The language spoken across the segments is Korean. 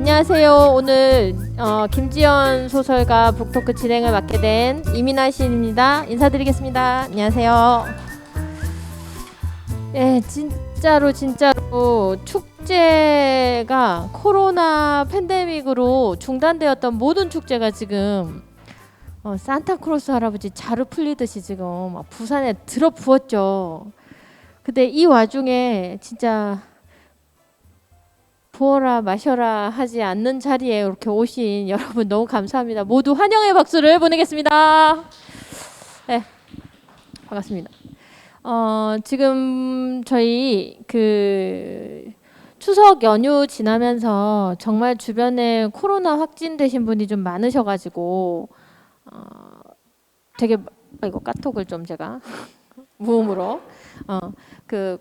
안녕하세요. 오늘 김지연 소설가 북토크 진행을 맡게 된 이민아 시인입니다. 인사드리겠습니다. 안녕하세요. 예, 진짜로 축제가 코로나 팬데믹으로 중단되었던 모든 축제가 지금 산타크로스 할아버지 자루 풀리듯이 지금 부산에 들어부었죠. 근데 이 와중에 진짜 부어라 마셔라 하지 않는 자리에 이렇게 오신 여러분 너무 감사합니다. 모두 환영의 박수를 보내겠습니다. 네, 반갑습니다. 지금 저희 추석 연휴 지나면서 정말 주변에 코로나 확진되신 분이 좀 많으셔가지고 되게 이거 카톡을 좀 제가 무음으로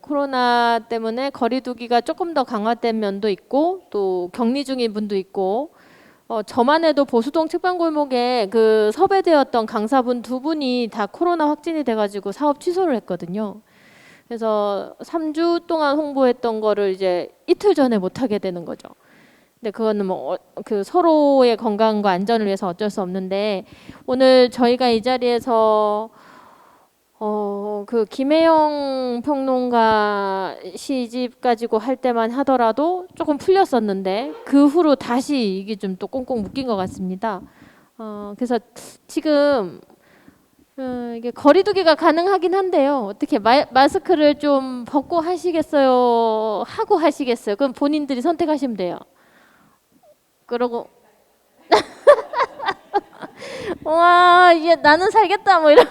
코로나 때문에 거리두기가 조금 더 강화된 면도 있고 또 격리 중인 분도 있고 저만 해도 보수동 책방골목에 섭외되었던 강사분 두 분이 다 코로나 확진이 돼가지고 사업 취소를 했거든요. 그래서 3주 동안 홍보했던 거를 이제 이틀 전에 못 하게 되는 거죠. 근데 그거는 서로의 건강과 안전을 위해서 어쩔 수 없는데 오늘 저희가 이 자리에서 김혜영 평론가 시집 가지고 할 때만 하더라도 조금 풀렸었는데 그 후로 다시 이게 좀 또 꽁꽁 묶인 것 같습니다. 그래서 지금 이게 거리두기가 가능하긴 한데요. 어떻게 마스크를 좀 벗고 하시겠어요? 하고 하시겠어요? 그럼 본인들이 선택하시면 돼요. 그러고 와, 이제 나는 살겠다 뭐 이런.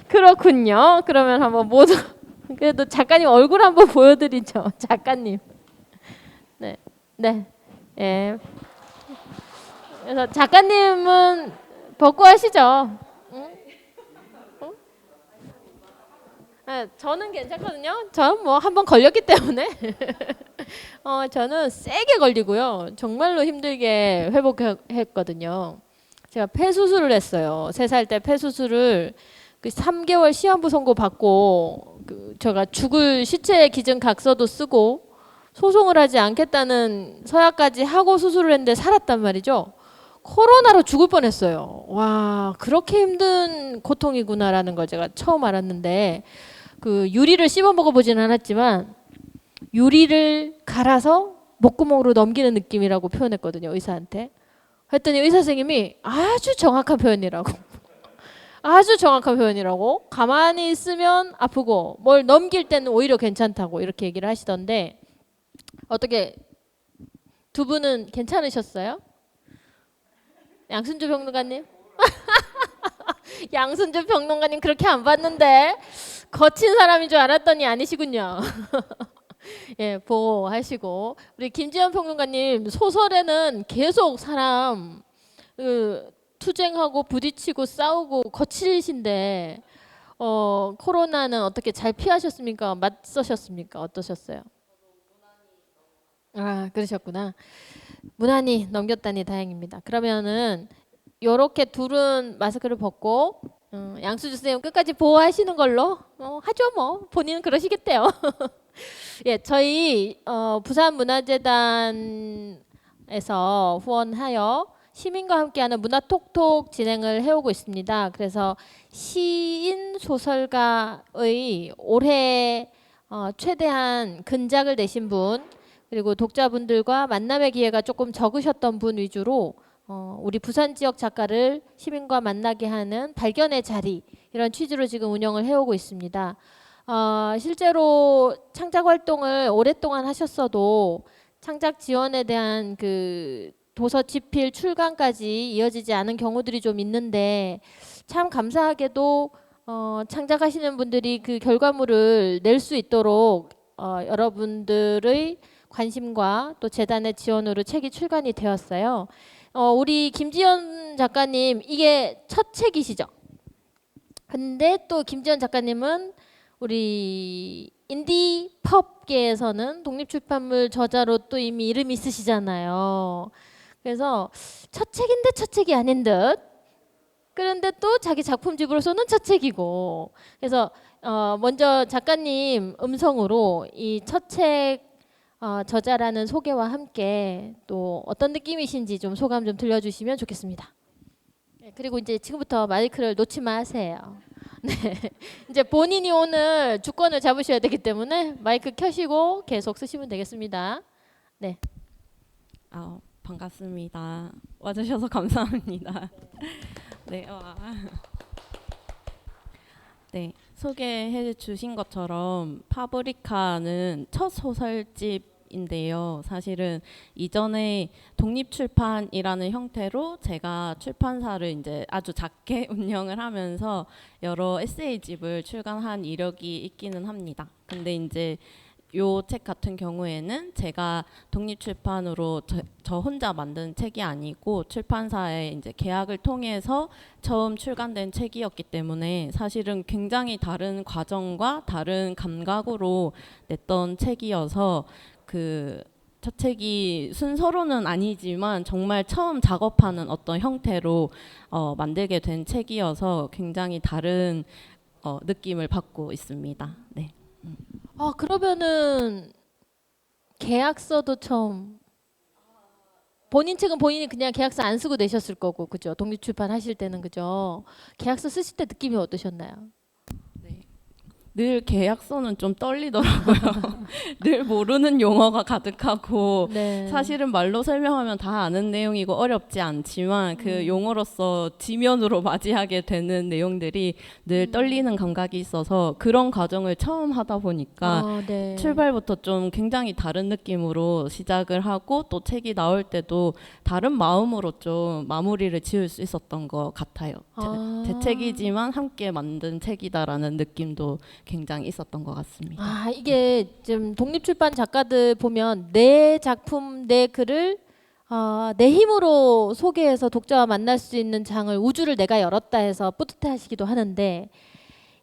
그렇군요. 그러면 한번 모두 그래도 작가님 얼굴 한번 보여드리죠. 작가님. 네, 네, 예. 그래서 작가님은 벗고 하시죠. 응? 응? 네, 저는 괜찮거든요. 저는 뭐 한번 걸렸기 때문에. 저는 세게 걸리고요. 정말로 힘들게 회복했거든요. 제가 폐수술을 했어요. 3살 때 폐수술을 3개월 시한부 선고 받고 제가 죽을 시체 기증 각서도 쓰고 소송을 하지 않겠다는 서약까지 하고 수술을 했는데 살았단 말이죠. 코로나로 죽을 뻔했어요. 와, 그렇게 힘든 고통이구나라는 걸 제가 처음 알았는데 유리를 씹어 먹어보지는 않았지만 유리를 갈아서 목구멍으로 넘기는 느낌이라고 표현했거든요. 의사한테. 했더니 의사 선생님이 아주 정확한 표현이라고. 아주 정확한 표현이라고. 가만히 있으면 아프고 뭘 넘길 때는 오히려 괜찮다고 이렇게 얘기를 하시던데 어떻게 두 분은 괜찮으셨어요? 양순주 평론가님? 양순주 평론가님 그렇게 안 봤는데 거친 사람인 줄 알았더니 아니시군요. 예, 보호하시고 우리 김지연 평론가님 소설에는 계속 사람 투쟁하고 부딪히고 싸우고 거칠신데 코로나는 어떻게 잘 피하셨습니까? 맞서셨습니까? 어떠셨어요? 아, 그러셨구나. 무난히 넘겼다니 다행입니다. 그러면은 요렇게 둘은 마스크를 벗고 양수주 선생님 끝까지 보호하시는 걸로 하죠 뭐. 본인은 그러시겠대요. 예, 저희 부산문화재단에서 후원하여 시민과 함께하는 문화톡톡 진행을 해오고 있습니다. 그래서 시인 소설가의 올해 최대한 근작을 내신 분 그리고 독자분들과 만남의 기회가 조금 적으셨던 분 위주로 우리 부산 지역 작가를 시민과 만나게 하는 발견의 자리 이런 취지로 지금 운영을 해오고 있습니다. 실제로 창작 활동을 오랫동안 하셨어도 창작 지원에 대한 도서 집필 출간까지 이어지지 않은 경우들이 좀 있는데 참 감사하게도 창작하시는 분들이 그 결과물을 낼 수 있도록 여러분들의 관심과 또 재단의 지원으로 책이 출간이 되었어요. 우리 김지연 작가님 이게 첫 책이시죠? 근데 또 김지연 작가님은 우리 인디 펍계에서는 독립출판물 저자로 또 이미 이름이 있으시잖아요. 그래서 첫 책인데 첫 책이 아닌 듯. 그런데 또 자기 작품집으로서는 첫 책이고. 그래서 먼저 작가님 음성으로 이 첫 책 저자라는 소개와 함께 또 어떤 느낌이신지 좀 소감 좀 들려주시면 좋겠습니다. 네, 그리고 이제 지금부터 마이크를 놓지 마세요. 네, 이제 본인이 오늘 주권을 잡으셔야 되기 때문에 마이크 켜시고 계속 쓰시면 되겠습니다. 네. 반갑습니다. 와주셔서 감사합니다. 네, 네, 소개해 주신 것처럼 파브리카는 첫 소설집인데요. 사실은 이전에 독립출판이라는 형태로 제가 출판사를 이제 아주 작게 운영을 하면서 여러 에세이집을 출간한 이력이 있기는 합니다. 근데 이제 요 책 같은 경우에는 제가 독립출판으로 저 혼자 만든 책이 아니고 출판사에 이제 계약을 통해서 처음 출간된 책이었기 때문에 사실은 굉장히 다른 과정과 다른 감각으로 냈던 책이어서 첫 책이 순서로는 아니지만 정말 처음 작업하는 어떤 형태로 만들게 된 책이어서 굉장히 다른 느낌을 받고 있습니다. 네. 그러면은 계약서도 처음 본인 책은 본인이 그냥 계약서 안 쓰고 내셨을 거고 그죠? 독립출판 하실 때는 그죠? 계약서 쓰실 때 느낌이 어떠셨나요? 늘 계약서는 좀 떨리더라고요. 늘 모르는 용어가 가득하고 네. 사실은 말로 설명하면 다 아는 내용이고 어렵지 않지만 그 용어로서 지면으로 맞이하게 되는 내용들이 늘 떨리는 감각이 있어서 그런 과정을 처음 하다 보니까 네. 출발부터 좀 굉장히 다른 느낌으로 시작을 하고 또 책이 나올 때도 다른 마음으로 좀 마무리를 지을 수 있었던 것 같아요. 제 책이지만 함께 만든 책이다라는 느낌도 굉장히 있었던 것 같습니다. 이게 좀 독립출판 작가들 보면 내 작품, 내 글을 내 힘으로 소개해서 독자와 만날 수 있는 장을 우주를 내가 열었다 해서 뿌듯해하시기도 하는데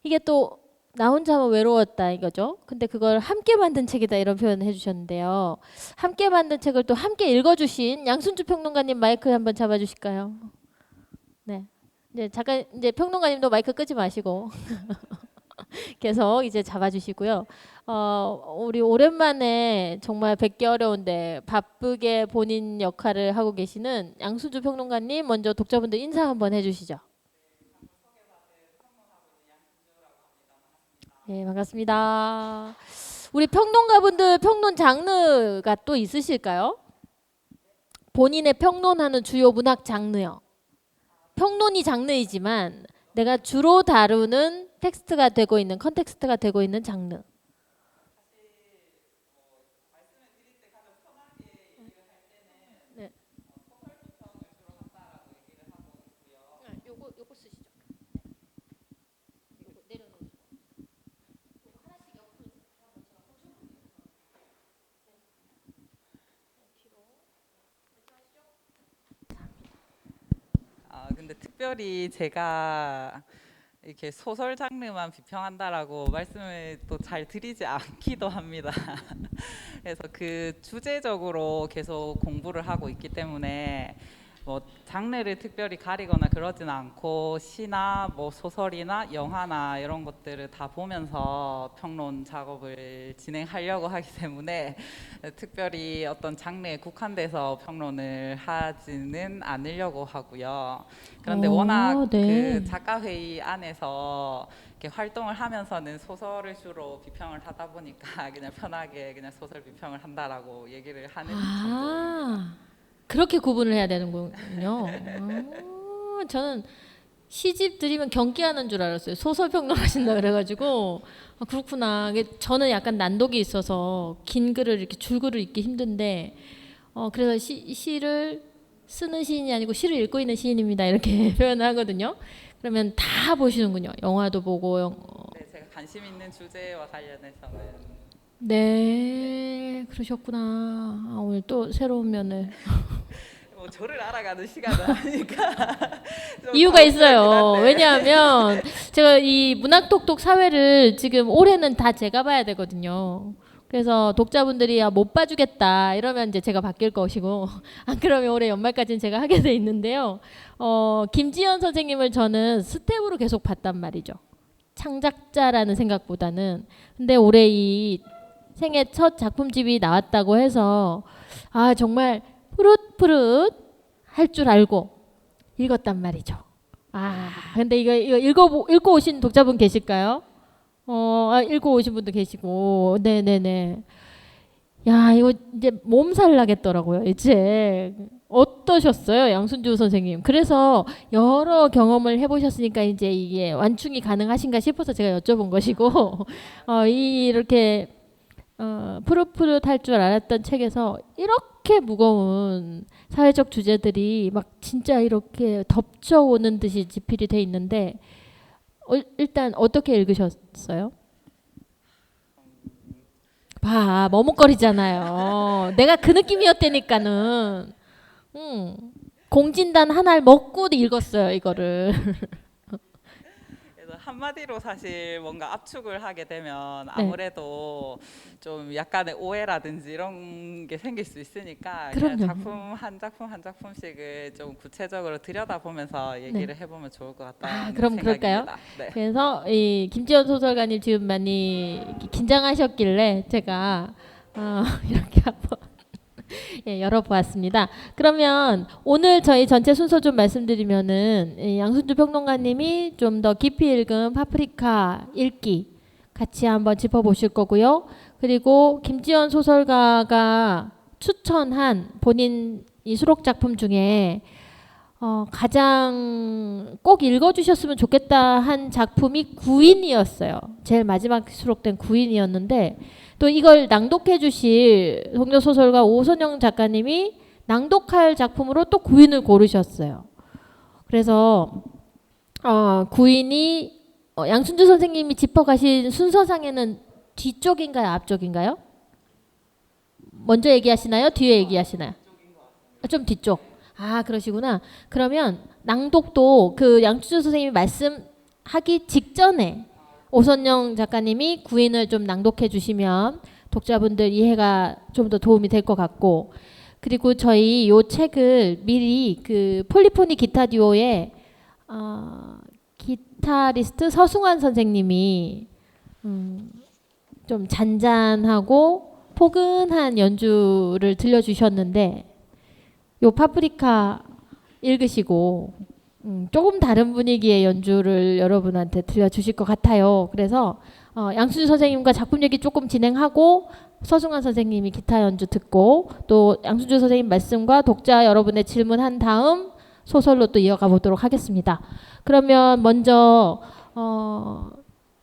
이게 또 나 혼자만 외로웠다 이거죠. 근데 그걸 함께 만든 책이다 이런 표현을 해주셨는데요. 함께 만든 책을 또 함께 읽어주신 양순주 평론가님 마이크 한번 잡아주실까요? 네. 이제 평론가님도 마이크 끄지 마시고. 계속 이제 잡아주시고요. 우리 오랜만에 정말 뵙기 어려운데 바쁘게 본인 역할을 하고 계시는 양순주 평론가님 먼저 독자분들 인사 한번 해주시죠. 네, 반갑습니다. 우리 평론가분들 평론 장르가 또 있으실까요? 본인의 평론하는 주요 문학 장르요. 평론이 장르이지만 내가 주로 다루는 텍스트가 되고 있는 컨텍스트가 되고 있는 장르. 네. 요거 쓰시죠. 요거 내려놓으시고. 요거 하나씩 옆으로 한번 제가 근데 특별히 제가 이렇게 소설 장르만 비평한다라고 말씀을 또 잘 드리지 않기도 합니다. 그래서 그 주제적으로 계속 공부를 하고 있기 때문에 뭐 장르를 특별히 가리거나 그러진 않고 시나 뭐 소설이나 영화나 이런 것들을 다 보면서 평론 작업을 진행하려고 하기 때문에 특별히 어떤 장르에 국한돼서 평론을 하지는 않으려고 하고요. 그런데 워낙 네. 그 작가 회의 안에서 이렇게 활동을 하면서는 소설을 주로 비평을 하다 보니까 그냥 편하게 그냥 소설 비평을 한다라고 얘기를 하는 정도입니다. 그렇게 구분을 해야 되는군요. 저는 시집 드리면 경기하는 줄 알았어요. 소설 평론하신다 그래가지고 그렇구나. 저는 약간 난독이 있어서 긴 글을 이렇게 줄글을 읽기 힘든데 그래서 시를 쓰는 시인이 아니고 시를 읽고 있는 시인입니다. 이렇게 표현을 하거든요. 그러면 다 보시는군요. 영화도 보고. 네, 제가 관심 있는 주제와 관련해서는. 네, 그러셨구나. 오늘 또 새로운 면을. 뭐 저를 알아가는 시간은 아니니까 이유가 있어요. 왜냐하면 제가 이 문학톡톡 사회를 지금 올해는 다 제가 봐야 되거든요. 그래서 독자분들이 못 봐주겠다 이러면 이제 제가 바뀔 것이고 안 그러면 올해 연말까지는 제가 하게 돼 있는데요. 김지연 선생님을 저는 스텝으로 계속 봤단 말이죠. 창작자라는 생각보다는. 근데 올해 이 생애 첫 작품집이 나왔다고 해서 아 정말 푸릇푸릇 할 줄 알고 읽었단 말이죠. 아 근데 이거 읽고 오신 독자분 계실까요? 읽고 오신 분도 계시고 네네네. 야 이거 이제 몸살 나겠더라고요. 이제 어떠셨어요, 양순주 선생님? 그래서 여러 경험을 해보셨으니까 이제 이게 완충이 가능하신가 싶어서 제가 여쭤본 것이고 이렇게 푸릇푸릇 할 줄 알았던 책에서 이렇게 무거운 사회적 주제들이 막 진짜 이렇게 덮쳐오는 듯이 지필이 돼 있는데 일단 어떻게 읽으셨어요? 봐, 머뭇거리잖아요. 내가 그 느낌이었다니까는. 공진단 하나를 먹고도 읽었어요, 이거를. 그래서 한마디로 사실 뭔가 압축을 하게 되면 네. 아무래도 좀 약간의 오해라든지 이런 게 생길 수 있으니까 그럼요. 그냥 작품 한 작품씩을 좀 구체적으로 들여다보면서 얘기를 해보면 좋을 것 같다는 그럼 생각입니다. 그럴까요? 네. 그래서 이 김지연 소설가님 지금 많이 긴장하셨길래 제가 이렇게 한번 예, 열어보았습니다. 그러면 오늘 저희 전체 순서 좀 말씀드리면은 양순주 평론가님이 좀 더 깊이 읽은 파프리카 읽기 같이 한번 짚어보실 거고요. 그리고 김지연 소설가가 추천한 본인 이 수록 작품 중에 가장 꼭 읽어주셨으면 좋겠다 한 작품이 구인이었어요. 제일 마지막 수록된 구인이었는데 또 이걸 낭독해 주실 동료소설가 오선영 작가님이 낭독할 작품으로 또 구인을 고르셨어요. 그래서 구인이 양순주 선생님이 짚어가신 순서상에는 뒤쪽인가요? 앞쪽인가요? 먼저 얘기하시나요? 뒤에 얘기하시나요? 좀 뒤쪽. 그러시구나. 그러면 낭독도 그 양춘주 선생님이 말씀하기 직전에 오선영 작가님이 구인을 좀 낭독해 주시면 독자분들 이해가 좀 더 도움이 될 것 같고, 그리고 저희 요 책을 미리 그 폴리포니 기타 듀오의 기타리스트 서승환 선생님이 좀 잔잔하고 포근한 연주를 들려주셨는데 요 파프리카 읽으시고 조금 다른 분위기의 연주를 여러분한테 들려주실 것 같아요. 그래서 양순주 선생님과 작품 얘기 조금 진행하고 서승환 선생님이 기타 연주 듣고 또 양순주 선생님 말씀과 독자 여러분의 질문한 다음 소설로 또 이어가 보도록 하겠습니다. 그러면 먼저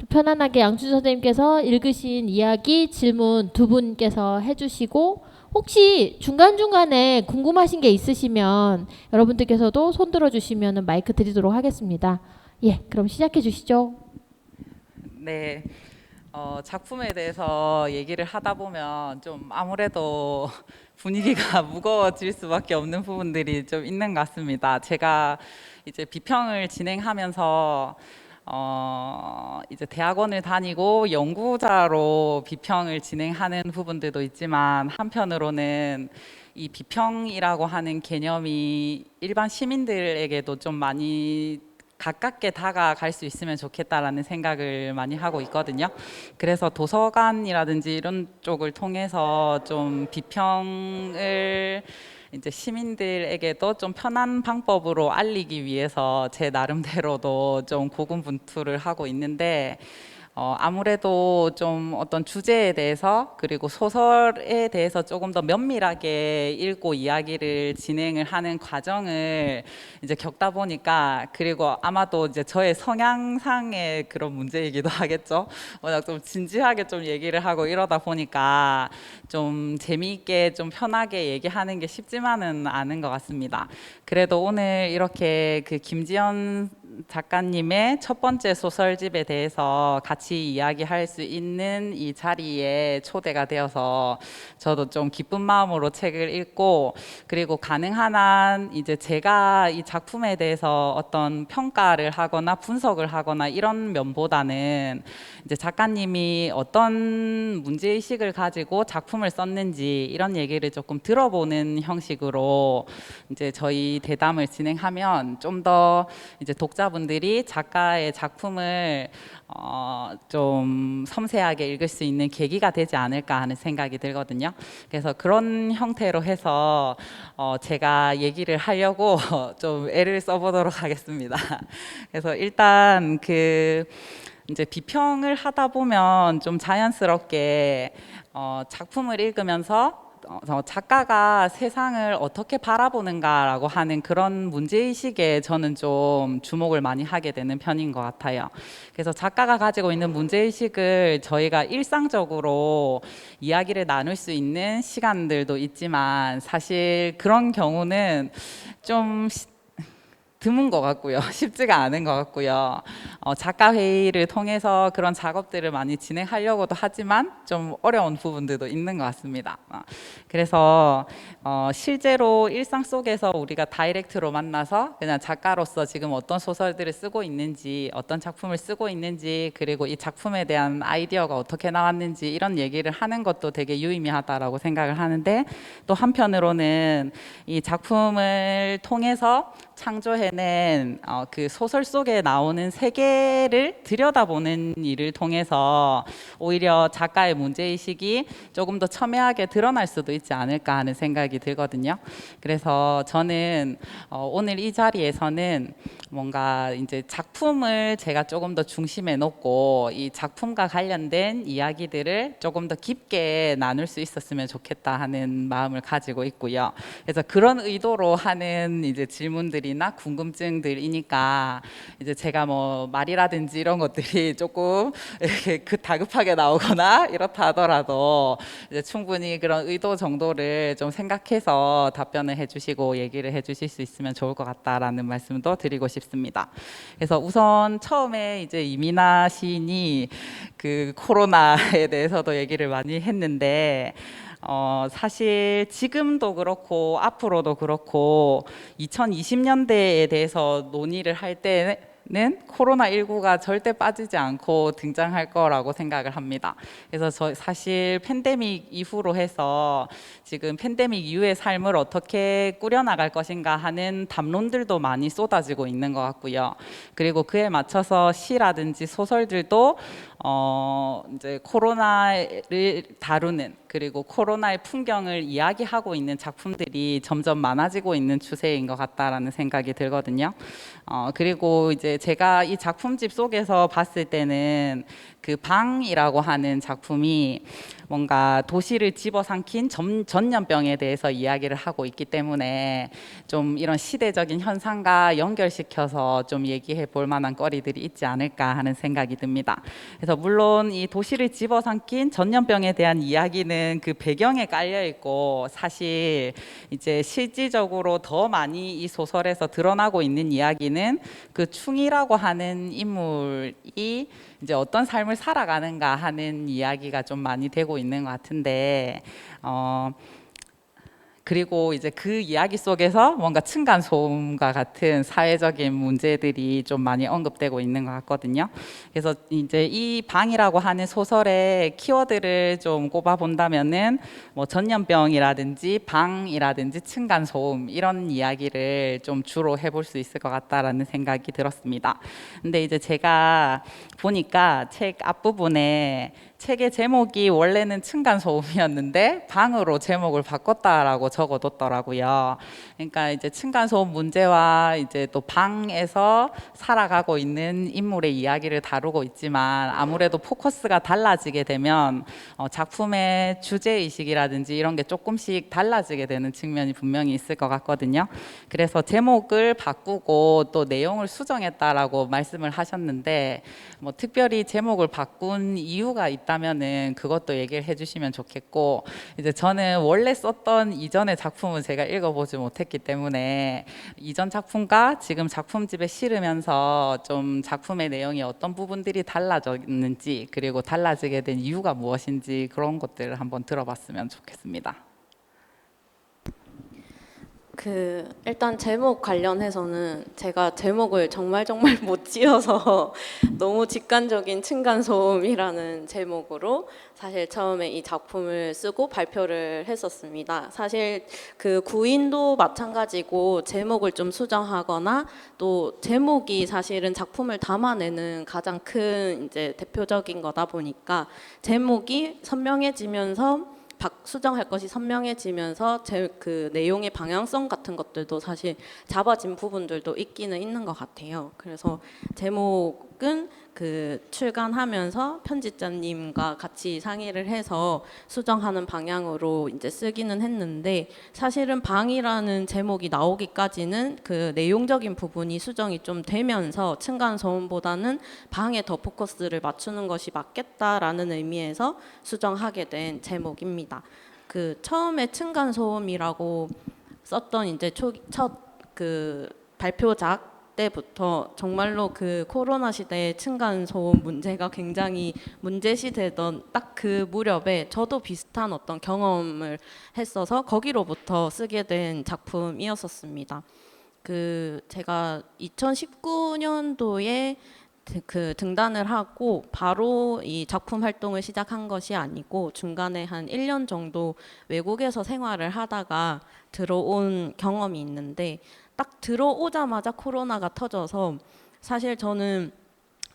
편안하게 양순주 선생님께서 읽으신 이야기 질문 두 분께서 해주시고 혹시 중간중간에 궁금하신 게 있으시면 여러분들께서도 손 들어주시면 마이크 드리도록 하겠습니다. 예, 그럼 시작해 주시죠. 네. 작품에 대해서 얘기를 하다 보면 좀 아무래도 분위기가 무거워질 수밖에 없는 부분들이 좀 있는 것 같습니다. 제가 이제 비평을 진행하면서 이제 대학원을 다니고 연구자로 비평을 진행하는 부분들도 있지만 한편으로는 이 비평이라고 하는 개념이 일반 시민들에게도 좀 많이 가깝게 다가갈 수 있으면 좋겠다라는 생각을 많이 하고 있거든요. 그래서 도서관이라든지 이런 쪽을 통해서 좀 비평을 이제 시민들에게도 좀 편한 방법으로 알리기 위해서 제 나름대로도 좀 고군분투를 하고 있는데 아무래도 좀 어떤 주제에 대해서 그리고 소설에 대해서 조금 더 면밀하게 읽고 이야기를 진행을 하는 과정을 이제 겪다 보니까, 그리고 아마도 이제 저의 성향상의 그런 문제이기도 하겠죠. 워낙 좀 진지하게 좀 얘기를 하고 이러다 보니까 좀 재미있게 좀 편하게 얘기하는 게 쉽지만은 않은 것 같습니다. 그래도 오늘 이렇게 그 김지연 작가님의 첫 번째 소설집에 대해서 같이 이야기할 수 있는 이 자리에 초대가 되어서 저도 좀 기쁜 마음으로 책을 읽고, 그리고 가능한 한 이제 제가 이 작품에 대해서 어떤 평가를 하거나 분석을 하거나 이런 면보다는 이제 작가님이 어떤 문제의식을 가지고 작품을 썼는지 이런 얘기를 조금 들어보는 형식으로 이제 저희 대담을 진행하면 좀 더 이제 독자분 독자분들이 작가의 작품을 좀 섬세하게 읽을 수 있는 계기가 되지 않을까 하는 생각이 들거든요. 그래서 그런 형태로 해서 제가 얘기를 하려고 좀 애를 써보도록 하겠습니다. 그래서 일단 이제 비평을 하다 보면 좀 자연스럽게 작품을 읽으면서 작가가 세상을 어떻게 바라보는가라고 하는 그런 문제의식에 저는 좀 주목을 많이 하게 되는 편인 것 같아요. 그래서 작가가 가지고 있는 문제의식을 저희가 일상적으로 이야기를 나눌 수 있는 시간들도 있지만 사실 그런 경우는 좀 드문 것 같고요. 쉽지가 않은 것 같고요. 작가 회의를 통해서 그런 작업들을 많이 진행하려고도 하지만 좀 어려운 부분들도 있는 것 같습니다. 그래서 실제로 일상 속에서 우리가 다이렉트로 만나서 그냥 작가로서 지금 어떤 소설들을 쓰고 있는지, 어떤 작품을 쓰고 있는지, 그리고 이 작품에 대한 아이디어가 어떻게 나왔는지 이런 얘기를 하는 것도 되게 유의미하다라고 생각을 하는데, 또 한편으로는 이 작품을 통해서 창조해낸 그 소설 속에 나오는 세계를 들여다보는 일을 통해서 오히려 작가의 문제의식이 조금 더 첨예하게 드러날 수도 있지 않을까 하는 생각이 들거든요. 그래서 저는 오늘 이 자리에서는 뭔가 이제 작품을 제가 조금 더 중심에 놓고 이 작품과 관련된 이야기들을 조금 더 깊게 나눌 수 있었으면 좋겠다 하는 마음을 가지고 있고요. 그래서 그런 의도로 하는 이제 질문들이나 궁금증들이니까 이제 제가 뭐 말이라든지 이런 것들이 조금 이렇게 다급하게 나오거나 이렇다 하더라도 이제 충분히 그런 의도 정도를 좀 생각해서 답변을 해주시고 얘기를 해주실 수 있으면 좋을 것 같다라는 말씀도 드리고 싶습니다. 그래서 우선 처음에 이제 이민아 시인이 그 코로나에 대해서도 얘기를 많이 했는데 사실 지금도 그렇고 앞으로도 그렇고 2020년대에 대해서 논의를 할 때는 코로나19가 절대 빠지지 않고 등장할 거라고 생각을 합니다. 그래서 사실 팬데믹 이후로 해서 지금 팬데믹 이후의 삶을 어떻게 꾸려나갈 것인가 하는 담론들도 많이 쏟아지고 있는 것 같고요. 그리고 그에 맞춰서 시라든지 소설들도 이제 코로나를 다루는, 그리고 코로나의 풍경을 이야기하고 있는 작품들이 점점 많아지고 있는 추세인 것 같다라는 생각이 들거든요. 그리고 이제 제가 이 작품집 속에서 봤을 때는 그 방이라고 하는 작품이 뭔가 도시를 집어삼킨 전염병에 대해서 이야기를 하고 있기 때문에 좀 이런 시대적인 현상과 연결시켜서 좀 얘기해 볼 만한 거리들이 있지 않을까 하는 생각이 듭니다. 그래서 물론 이 도시를 집어삼킨 전염병에 대한 이야기는 그 배경에 깔려 있고, 사실 이제 실질적으로 더 많이 이 소설에서 드러나고 있는 이야기는 그 충이라고 하는 인물이 이제 어떤 삶을 살아가는가 하는 이야기가 좀 많이 되고 있는 것 같은데, 그리고 이제 그 이야기 속에서 뭔가 층간소음과 같은 사회적인 문제들이 좀 많이 언급되고 있는 것 같거든요. 그래서 이제 이 방이라고 하는 소설의 키워드를 좀 꼽아 본다면은 뭐 전염병이라든지 방이라든지 층간소음 이런 이야기를 좀 주로 해볼 수 있을 것 같다라는 생각이 들었습니다. 근데 이제 제가 보니까 책 앞부분에 책의 제목이 원래는 층간소음이었는데 방으로 제목을 바꿨다라고 적어뒀더라고요. 그러니까 이제 층간소음 문제와 이제 또 방에서 살아가고 있는 인물의 이야기를 다루고 있지만, 아무래도 포커스가 달라지게 되면 작품의 주제의식이라든지 이런 게 조금씩 달라지게 되는 측면이 분명히 있을 것 같거든요. 그래서 제목을 바꾸고 또 내용을 수정했다라고 말씀을 하셨는데, 뭐 특별히 제목을 바꾼 이유가 있다면은 그것도 얘기를 해주시면 좋겠고, 이제 저는 원래 썼던 이전의 작품은 제가 읽어보지 못했기 때문에 이전 작품과 지금 작품집에 실으면서 좀 작품의 내용이 어떤 부분들이 달라졌는지, 그리고 달라지게 된 이유가 무엇인지 그런 것들을 한번 들어봤으면 좋겠습니다. 일단 제목 관련해서는 제가 제목을 정말 못 지어서 너무 직관적인 층간소음이라는 제목으로 사실 처음에 이 작품을 쓰고 발표를 했었습니다. 사실 그 구인도 마찬가지고 제목을 좀 수정하거나 또 제목이 사실은 작품을 담아내는 가장 큰 이제 대표적인 거다 보니까 제목이 선명해지면서 수정할 것이 선명해지면서 그 내용의 방향성 같은 것들도 사실 잡아진 부분들도 있기는 있는 것 같아요. 그래서 제목은 그 출간하면서 편집자님과 같이 상의를 해서 수정하는 방향으로 이제 쓰기는 했는데 사실은 방이라는 제목이 나오기까지는 그 내용적인 부분이 수정이 좀 되면서 층간소음보다는 방에 더 포커스를 맞추는 것이 맞겠다라는 의미에서 수정하게 된 제목입니다. 그 처음에 층간소음이라고 썼던 이제 첫 그 발표작 때부터 정말로 그 코로나 시대의 층간소음 문제가 굉장히 문제시되던 딱 그 무렵에 저도 비슷한 어떤 경험을 했어서 거기로부터 쓰게 된 작품이었었습니다. 그 제가 2019년도에 그 등단을 하고 바로 이 작품 활동을 시작한 것이 아니고 중간에 한 1년 정도 외국에서 생활을 하다가 들어온 경험이 있는데 딱 들어오자마자 코로나가 터져서 사실 저는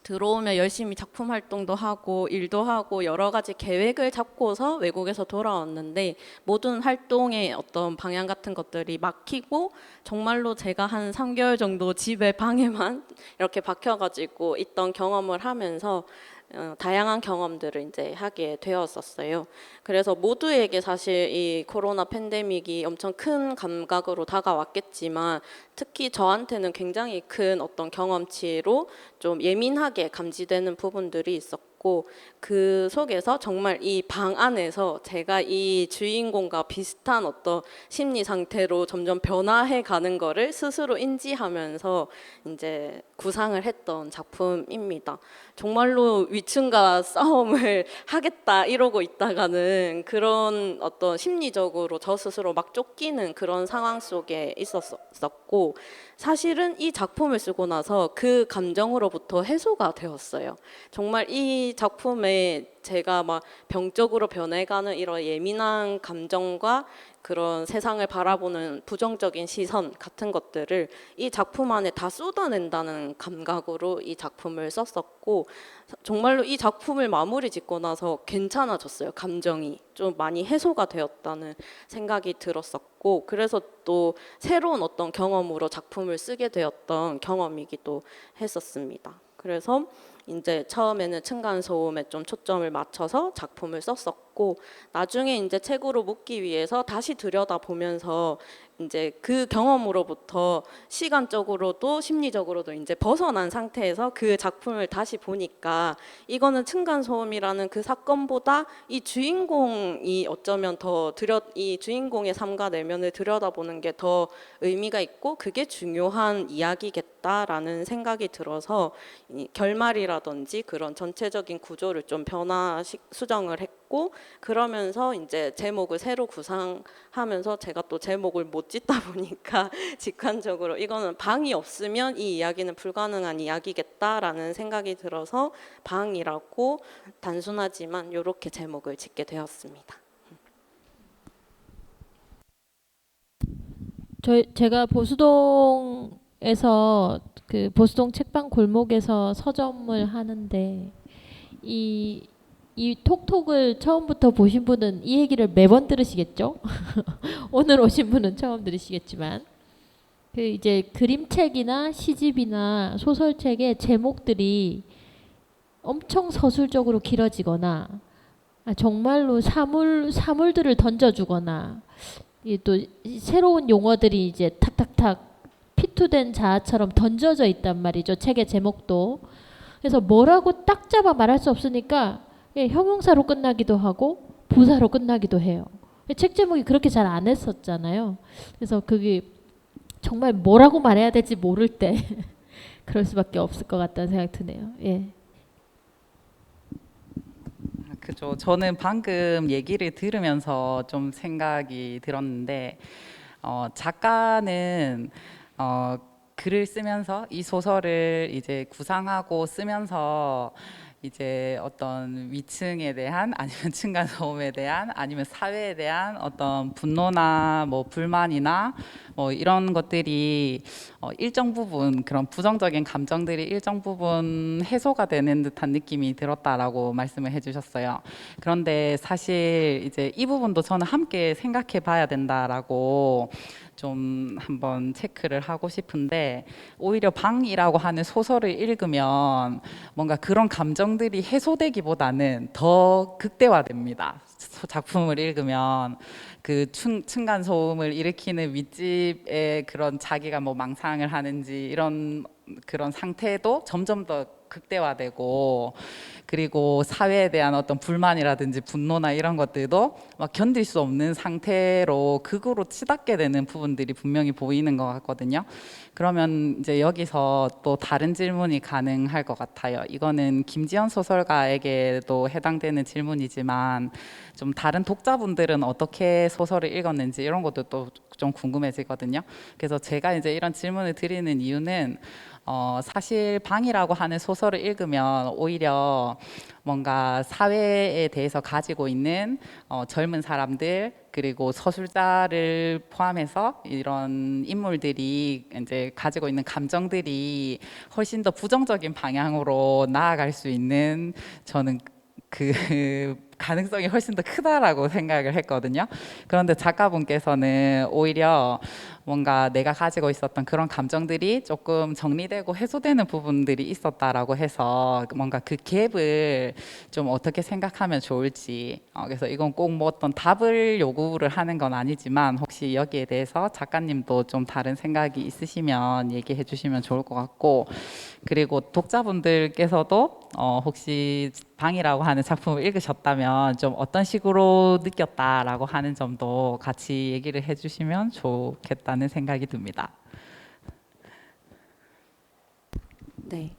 들어오면 열심히 작품 활동도 하고 일도 하고 여러 가지 계획을 잡고서 외국에서 돌아왔는데 모든 활동의 어떤 방향 같은 것들이 막히고 정말로 제가 한 3개월 정도 집에 방에만 이렇게 박혀가지고 있던 경험을 하면서 다양한 경험들을 이제 하게 되었었어요. 그래서 모두에게 사실 이 코로나 팬데믹이 엄청 큰 감각으로 다가왔겠지만 특히 저한테는 굉장히 큰 어떤 경험치로 좀 예민하게 감지되는 부분들이 있었고 그 속에서 정말 이 방 안에서 제가 이 주인공과 비슷한 어떤 심리 상태로 점점 변화해 가는 거를 스스로 인지하면서 이제 구상을 했던 작품입니다. 정말로 위층과 싸움을 하겠다 이러고 있다가는 그런 어떤 심리적으로 저 스스로 막 쫓기는 그런 상황 속에 있었었고 사실은 이 작품을 쓰고 나서 그 감정으로부터 해소가 되었어요. 정말 이 작품에 제가 막 병적으로 변해가는 이런 예민한 감정과 그런 세상을 바라보는 부정적인 시선 같은 것들을 이 작품 안에 다 쏟아낸다는 감각으로 이 작품을 썼었고 정말로 이 작품을 마무리 짓고 나서 괜찮아졌어요. 감정이 좀 많이 해소가 되었다는 생각이 들었었고 그래서 또 새로운 어떤 경험으로 작품을 쓰게 되었던 경험이기도 했었습니다. 그래서 이제 처음에는 층간소음에 좀 초점을 맞춰서 작품을 썼었고 나중에 이제 책으로 묻기 위해서 다시 들여다보면서 이제 그 경험으로부터 시간적으로도 심리적으로도 이제 벗어난 상태에서 그 작품을 다시 보니까 이거는 층간소음이라는 그 사건보다 이 주인공이 어쩌면 이 주인공의 삶과 내면을 들여다보는 게 더 의미가 있고 그게 중요한 이야기겠다라는 생각이 들어서 이 결말이라든지 그런 전체적인 구조를 좀 수정을 했고 그러면서 이제 제목을 새로 구상하면서 제가 또 제목을 못 짓다 보니까 직관적으로 이거는 방이 없으면 이 이야기는 불가능한 이야기겠다라는 생각이 들어서 방이라고 단순하지만 이렇게 제목을 짓게 되었습니다. 제가 보수동에서 그 보수동 책방 골목에서 서점을 하는데 이 톡톡을 처음부터 보신 분은 이 얘기를 매번 들으시겠죠? 오늘 오신 분은 처음 들으시겠지만 그 이제 그림책이나 시집이나 소설책의 제목들이 엄청 서술적으로 길어지거나 정말로 사물들을 던져주거나 또 새로운 용어들이 이제 탁탁탁 피투된 자아처럼 던져져 있단 말이죠. 책의 제목도. 그래서 뭐라고 딱 잡아 말할 수 없으니까 형용사로 끝나기도 하고 부사로 끝나기도 해요. 책 제목이 그렇게 잘 안 했었잖아요. 그래서 그게 정말 뭐라고 말해야 될지 모를 때 그럴 수밖에 없을 것 같다는 생각이 드네요. 예. 그죠. 저는 방금 얘기를 들으면서 좀 생각이 들었는데 작가는 글을 쓰면서 이 소설을 이제 구상하고 쓰면서 이제 어떤 위층에 대한 아니면 층간 소음에 대한 아니면 사회에 대한 어떤 분노나 뭐 불만이나 뭐 이런 것들이 일정 부분 그런 부정적인 감정들이 일정 부분 해소가 되는 듯한 느낌이 들었다라고 말씀을 해주셨어요. 그런데 사실 이제 이 부분도 저는 함께 생각해 봐야 된다라고 좀 한번 체크를 하고 싶은데, 오히려 방이라고 하는 소설을 읽으면 뭔가 그런 감정들이 해소되기보다는 더 극대화됩니다. 작품을 읽으면 그 층간 소음을 일으키는 윗집에 그런 자기가 뭐 망상을 하는지 이런 그런 상태도 점점 더 극대화되고, 그리고 사회에 대한 어떤 불만이라든지 분노나 이런 것들도 막 견딜 수 없는 상태로 극으로 치닫게 되는 부분들이 분명히 보이는 것 같거든요. 그러면 이제 여기서 또 다른 질문이 가능할 것 같아요. 이거는 김지연 소설가에게도 해당되는 질문이지만 좀 다른 독자분들은 어떻게 소설을 읽었는지 이런 것도 또 좀 궁금해지거든요. 그래서 제가 이제 이런 질문을 드리는 이유는 사실 방이라고 하는 소설을 읽으면 오히려 뭔가 사회에 대해서 가지고 있는 젊은 사람들, 그리고 서술자를 포함해서 이런 인물들이 이제 가지고 있는 감정들이 훨씬 더 부정적인 방향으로 나아갈 수 있는, 저는 그 가능성이 훨씬 더 크다라고 생각을 했거든요. 그런데 작가분께서는 오히려 뭔가 내가 가지고 있었던 그런 감정들이 조금 정리되고 해소되는 부분들이 있었다라고 해서 뭔가 그 갭을 좀 어떻게 생각하면 좋을지, 그래서 이건 꼭 뭐 어떤 답을 요구를 하는 건 아니지만 혹시 여기에 대해서 작가님도 좀 다른 생각이 있으시면 얘기해 주시면 좋을 것 같고, 그리고 독자분들께서도 혹시 방이라고 하는 작품을 읽으셨다면 좀 어떤 식으로 느꼈다라고 하는 점도 같이 얘기를 해주시면 좋겠다는 생각이 듭니다. 네.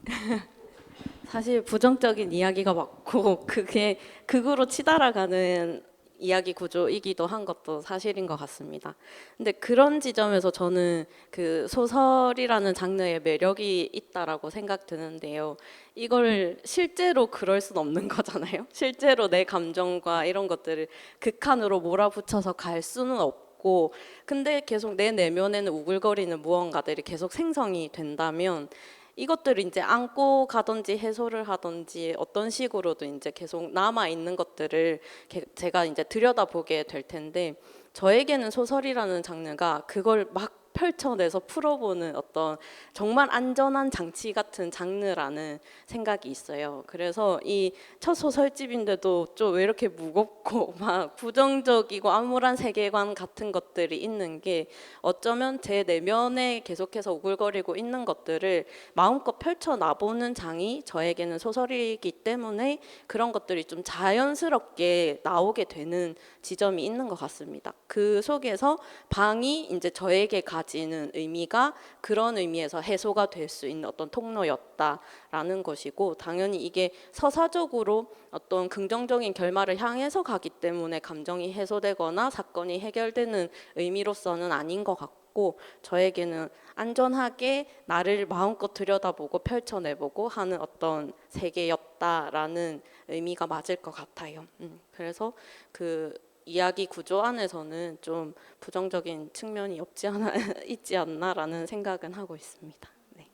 사실 부정적인 이야기가 많고 그게 극으로 치달아가는 이야기 구조이기도 한 것도 사실인 것 같습니다. 근데 그런 지점에서 저는 그 소설이라는 장르의 매력이 있다라고 생각드는데요. 이걸 실제로 그럴 순 없는 거잖아요. 실제로 내 감정과 이런 것들을 극한으로 몰아붙여서 갈 수는 없고, 근데 계속 내 내면에는 우글거리는 무언가들이 계속 생성이 된다면 이것들을 이제 안고 가든지 해소를 하든지 어떤 식으로도 이제 계속 남아 있는 것들을 제가 이제 들여다보게 될 텐데, 저에게는 소설이라는 장르가 그걸 막 펼쳐내서 풀어보는 어떤 정말 안전한 장치 같은 장르라는 생각이 있어요. 그래서 이 첫 소설집인데도 좀 왜 이렇게 무겁고 막 부정적이고 암울한 세계관 같은 것들이 있는 게, 어쩌면 제 내면에 계속해서 우글거리고 있는 것들을 마음껏 펼쳐나보는 장이 저에게는 소설이기 때문에 그런 것들이 좀 자연스럽게 나오게 되는 지점이 있는 것 같습니다. 그 속에서 방이 이제 저에게 가지는 의미가 그런 의미에서 해소가 될 수 있는 어떤 통로였다라는 것이고, 당연히 이게 서사적으로 어떤 긍정적인 결말을 향해서 가기 때문에 감정이 해소되거나 사건이 해결되는 의미로서는 아닌 것 같고, 저에게는 안전하게 나를 마음껏 들여다보고 펼쳐내보고 하는 어떤 세계였다라는 의미가 맞을 것 같아요. 그래서 그 이야기 구조 안에서는 좀 부정적인 측면이 없지 않아 있지 않나라는 생각은 하고 있습니다. 네.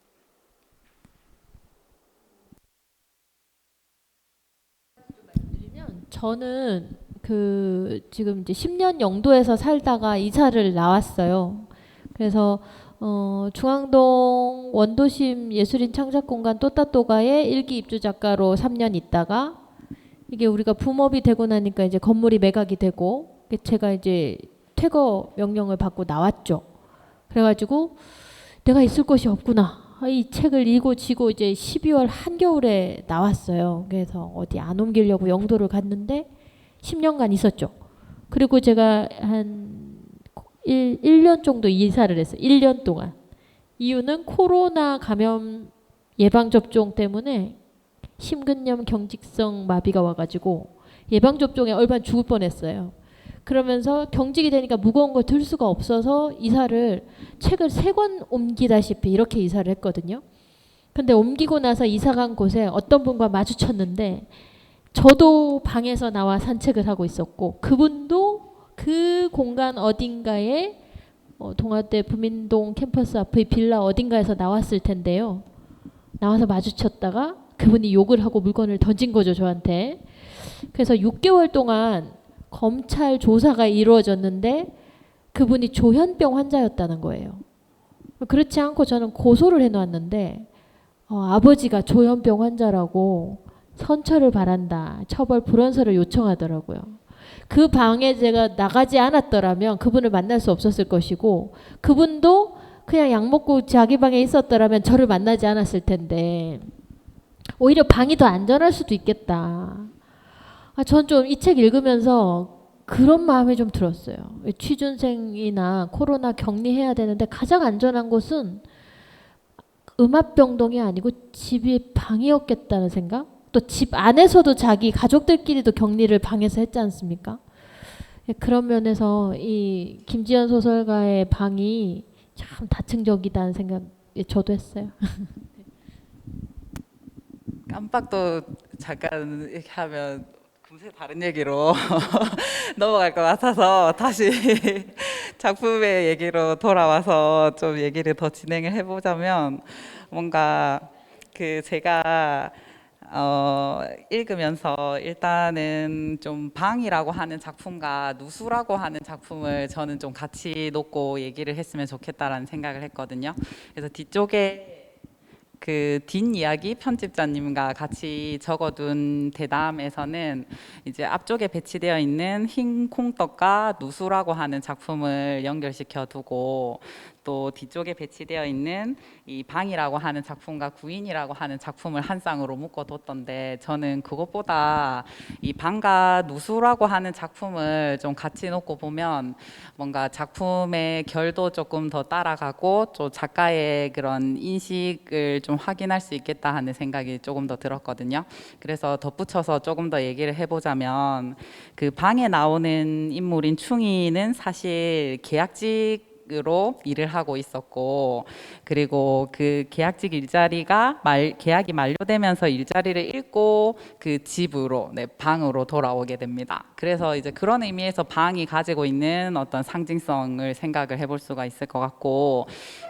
저는 그 지금 이제 10년 영도에서 살다가 이사를 나왔어요. 그래서 중앙동 원도심 예술인 창작공간 또따또가에 일기 입주 작가로 3년 있다가, 이게 우리가 붐업이 되고 나니까 이제 건물이 매각이 되고 제가 이제 퇴거 명령을 받고 나왔죠. 그래가지고 내가 있을 곳이 없구나. 이 책을 이고 지고 이제 12월 한겨울에 나왔어요. 그래서 어디 안 옮기려고 영도를 갔는데 10년간 있었죠. 그리고 제가 한 1년 정도 이사를 했어요. 1년 동안. 이유는 코로나 감염 예방접종 때문에 심근염 경직성 마비가 와가지고 예방접종에 얼반 죽을 뻔했어요. 그러면서 경직이 되니까 무거운 걸 들 수가 없어서 이사를 책을 3권 옮기다시피 이렇게 이사를 했거든요. 근데 옮기고 나서 이사 간 곳에 어떤 분과 마주쳤는데 저도 방에서 나와 산책을 하고 있었고 그분도 그 공간 어딘가에 동아대 부민동 캠퍼스 앞의 빌라 어딘가에서 나왔을 텐데요. 나와서 마주쳤다가 그분이 욕을 하고 물건을 던진 거죠, 저한테. 그래서 6개월 동안 검찰 조사가 이루어졌는데 그분이 조현병 환자였다는 거예요. 그렇지 않고 저는 고소를 해놨는데 아버지가 조현병 환자라고 선처를 바란다, 처벌 불원서를 요청하더라고요. 그 방에 제가 나가지 않았더라면 그분을 만날 수 없었을 것이고 그분도 그냥 약 먹고 자기 방에 있었더라면 저를 만나지 않았을 텐데 오히려 방이 더 안전할 수도 있겠다. 전 좀 이 책 읽으면서 그런 마음이 좀 들었어요. 취준생이나 코로나 격리해야 되는데 가장 안전한 곳은 음압병동이 아니고 집이 방이었겠다는 생각? 또 집 안에서도 자기 가족들끼리도 격리를 방에서 했지 않습니까? 그런 면에서 이 김지연 소설가의 방이 참 다층적이다는 생각 저도 했어요. 깜빡도 잠깐 이렇게 하면 금세 다른 얘기로 넘어갈 것 같아서 다시 작품의 얘기로 돌아와서 좀 얘기를 더 진행을 해보자면 뭔가 그 제가 읽으면서 일단은 좀 방이라고 하는 작품과 누수라고 하는 작품을 저는 좀 같이 놓고 얘기를 했으면 좋겠다라는 생각을 했거든요. 그래서 뒤쪽에 그 뒷이야기 편집자님과 같이 적어둔 대담에서는 이제 앞쪽에 배치되어 있는 흰 콩떡과 누수라고 하는 작품을 연결시켜 두고 또 뒤쪽에 배치되어 있는 이 방이라고 하는 작품과 구인이라고 하는 작품을 한 쌍으로 묶어뒀던데 저는 그것보다 이 방과 누수라고 하는 작품을 좀 같이 놓고 보면 뭔가 작품의 결도 조금 더 따라가고 또 작가의 그런 인식을 좀 확인할 수 있겠다 하는 생각이 조금 더 들었거든요. 그래서 덧붙여서 조금 더 얘기를 해보자면 그 방에 나오는 인물인 충이는 사실 계약직 으로 일을 하고 있었고 그리고 그 계약직 일자리가 계약이 만료되면서 일자리를 잃고 그 집으로 방으로 돌아오게 됩니다. 그래서 이제 그런 의미에서 방이 가지고 있는 어떤 상징성을 생각을 해볼 수가 있을 것 같고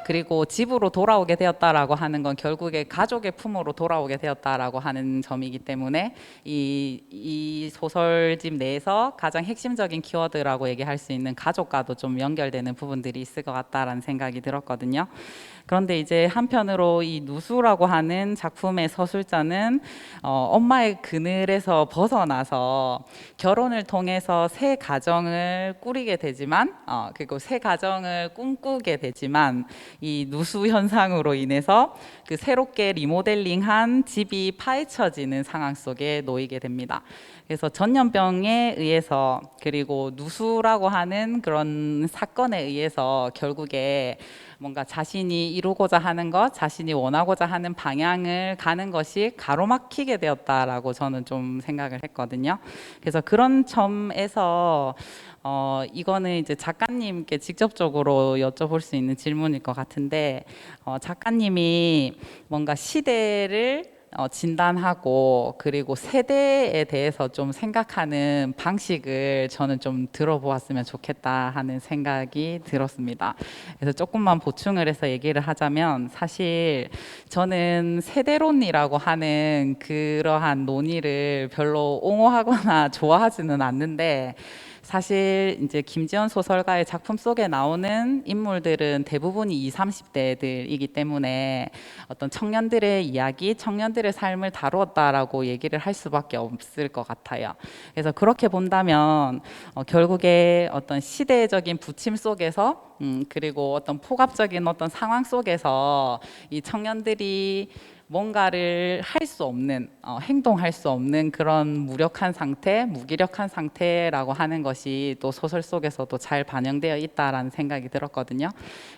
그리고 집으로 돌아오게 되었다라고 하는 건 결국에 가족의 품으로 돌아오게 되었다라고 하는 점이기 때문에 이 소설집 내에서 가장 핵심적인 키워드라고 얘기할 수 있는 가족과도 좀 연결되는 부분들이 있을 것 같다라는 생각이 들었거든요. 그런데 이제 한편으로 이 누수라고 하는 작품의 서술자는 엄마의 그늘에서 벗어나서 결혼을 통해서 새 가정을 꾸리게 되지만 그리고 새 가정을 꿈꾸게 되지만 이 누수 현상으로 인해서 그 새롭게 리모델링한 집이 파헤쳐지는 상황 속에 놓이게 됩니다. 그래서 전염병에 의해서 그리고 누수라고 하는 그런 사건에 의해서 결국에 뭔가 자신이 이루고자 하는 것, 자신이 원하고자 하는 방향을 가는 것이 가로막히게 되었다라고 저는 좀 생각을 했거든요. 그래서 그런 점에서 이거는 이제 작가님께 직접적으로 여쭤볼 수 있는 질문일 것 같은데 작가님이 뭔가 시대를 진단하고 그리고 세대에 대해서 좀 생각하는 방식을 저는 좀 들어보았으면 좋겠다 하는 생각이 들었습니다. 그래서 조금만 보충을 해서 얘기를 하자면 사실 저는 세대론이라고 하는 그러한 논의를 별로 옹호하거나 좋아하지는 않는데 사실 이제 김지연 소설가의 작품 속에 나오는 인물들은 대부분이 20, 30대들이기 때문에 어떤 청년들의 이야기, 청년들의 삶을 다루었다라고 얘기를 할 수밖에 없을 것 같아요. 그래서 그렇게 본다면 결국에 어떤 시대적인 부침 속에서 그리고 어떤 폭압적인 어떤 상황 속에서 이 청년들이 뭔가를 할 수 없는, 행동할 수 없는 그런 무력한 상태, 무기력한 상태라고 하는 것이 또 소설 속에서도 잘 반영되어 있다라는 생각이 들었거든요.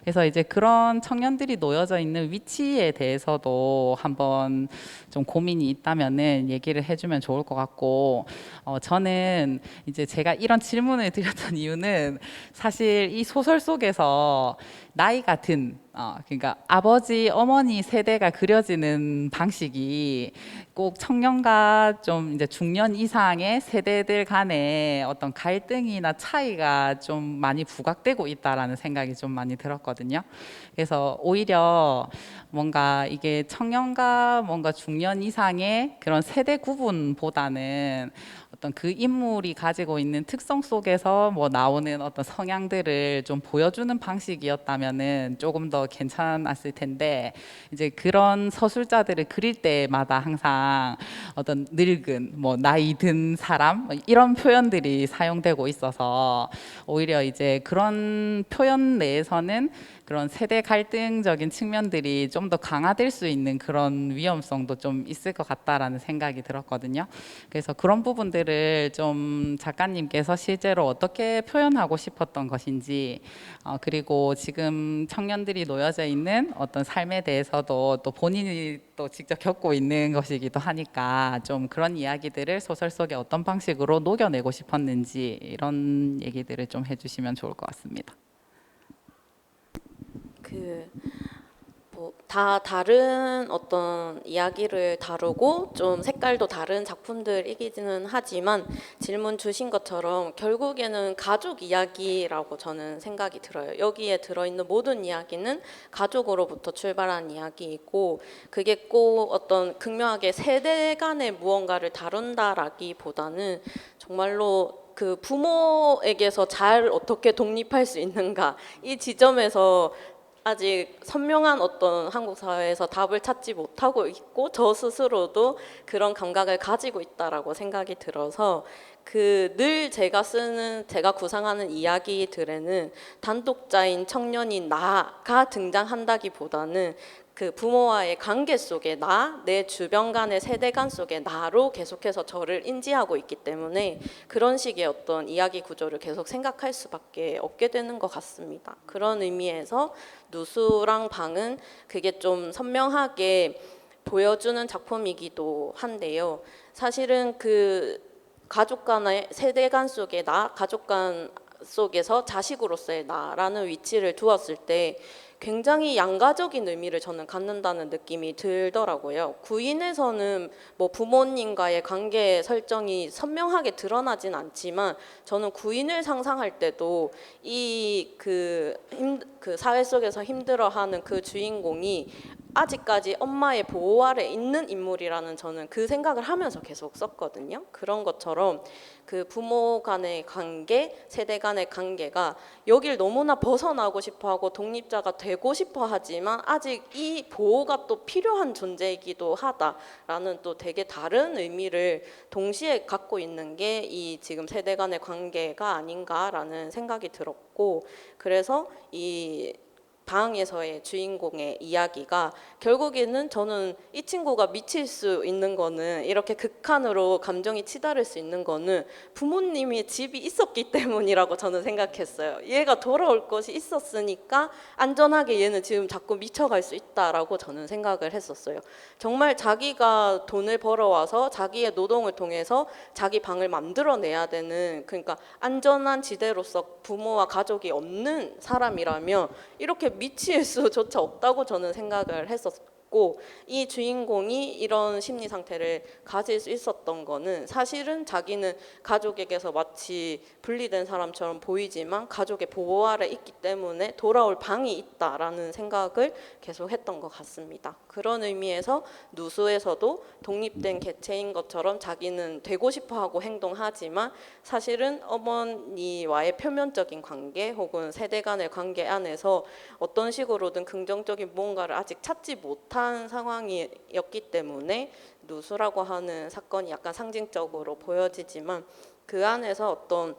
그래서 이제 그런 청년들이 놓여져 있는 위치에 대해서도 한번 좀 고민이 있다면은 얘기를 해주면 좋을 것 같고, 저는 이제 제가 이런 질문을 드렸던 이유는 사실 이 소설 속에서 나이가 든 그러니까 아버지 어머니 세대가 그려지는 방식이 꼭 청년과 좀 이제 중년 이상의 세대들 간의 어떤 갈등이나 차이가 좀 많이 부각되고 있다라는 생각이 좀 많이 들었거든요. 그래서 오히려 뭔가 이게 청년과 뭔가 중년 이상의 그런 세대 구분보다는 어떤 그 인물이 가지고 있는 특성 속에서 뭐 나오는 어떤 성향들을 좀 보여주는 방식이었다면은 조금 더 괜찮았을 텐데, 이제 그런 서술자들을 그릴 때마다 항상 어떤 늙은 뭐 나이 든 사람 뭐 이런 표현들이 사용되고 있어서 오히려 이제 그런 표현 내에서는 그런 세대 갈등적인 측면들이 좀 더 강화될 수 있는 그런 위험성도 좀 있을 것 같다라는 생각이 들었거든요. 그래서 그런 부분들을 좀 작가님께서 실제로 어떻게 표현하고 싶었던 것인지, 그리고 지금 청년들이 놓여져 있는 어떤 삶에 대해서도 또 본인이 또 직접 겪고 있는 것이기도 하니까 좀 그런 이야기들을 소설 속에 어떤 방식으로 녹여내고 싶었는지 이런 얘기들을 좀 해주시면 좋을 것 같습니다. 뭐 다 다른 어떤 이야기를 다루고 좀 색깔도 다른 작품들이기는 하지만 질문 주신 것처럼 결국에는 가족 이야기라고 저는 생각이 들어요. 여기에 들어있는 모든 이야기는 가족으로부터 출발한 이야기이고, 그게 꼭 어떤 극명하게 세대 간의 무언가를 다룬다라기보다는 정말로 그 부모에게서 잘 어떻게 독립할 수 있는가, 이 지점에서 아직 선명한 어떤 한국 사회에서 답을 찾지 못하고 있고, 저 스스로도 그런 감각을 가지고 있다라고 생각이 들어서 늘 제가 구상하는 이야기들에는 단독자인 청년인 나가 등장한다기보다는 그 부모와의 관계 속에 내 주변 간의 세대 간 속에 나로 계속해서 저를 인지하고 있기 때문에 그런 식의 어떤 이야기 구조를 계속 생각할 수밖에 없게 되는 것 같습니다. 그런 의미에서 누수랑 방은 그게 좀 선명하게 보여주는 작품이기도 한데요. 사실은 그 가족 간의 세대 간 속의 가족 간 속에서 자식으로서의 나라는 위치를 두었을 때 굉장히 양가적인 의미를 저는 갖는다는 느낌이 들더라고요. 구인에서는 뭐 부모님과의 관계 설정이 선명하게 드러나진 않지만, 저는 구인을 상상할 때도 그 사회 속에서 힘들어하는 그 주인공이 아직까지 엄마의 보호 아래 있는 인물이라는 저는 그 생각을 하면서 계속 썼거든요. 그런 것처럼 그 부모 간의 관계, 세대 간의 관계가 여길 너무나 벗어나고 싶어하고 독립자가 되고 싶어하지만 아직 이 보호가 또 필요한 존재이기도 하다라는 또 되게 다른 의미를 동시에 갖고 있는 게 이 지금 세대 간의 관계가 아닌가라는 생각이 들었고, 그래서 이 방에서의 주인공의 이야기가 결국에는 저는 이 친구가 미칠 수 있는 거는, 이렇게 극한으로 감정이 치달을 수 있는 거는 부모님이 집이 있었기 때문이라고 저는 생각했어요. 얘가 돌아올 것이 있었으니까 안전하게 얘는 지금 자꾸 미쳐갈 수 있다라고 저는 생각을 했었어요. 정말 자기가 돈을 벌어와서 자기의 노동을 통해서 자기 방을 만들어내야 되는, 그러니까 안전한 지대로서 부모와 가족이 없는 사람이라면 이렇게 미칠 수조차 없다고 저는 생각을 했었고, 이 주인공이 이런 심리 상태를 가질 수 있었던 거는 사실은 자기는 가족에게서 마치 분리된 사람처럼 보이지만 가족의 보호 아래 있기 때문에 돌아올 방이 있다라는 생각을 계속 했던 것 같습니다. 그런 의미에서 누수에서도 독립된 개체인 것처럼 자기는 되고 싶어하고 행동하지만 사실은 어머니와의 표면적인 관계 혹은 세대 간의 관계 안에서 어떤 식으로든 긍정적인 무언가를 아직 찾지 못한 상황이었기 때문에 누수라고 하는 사건이 약간 상징적으로 보여지지만 그 안에서 어떤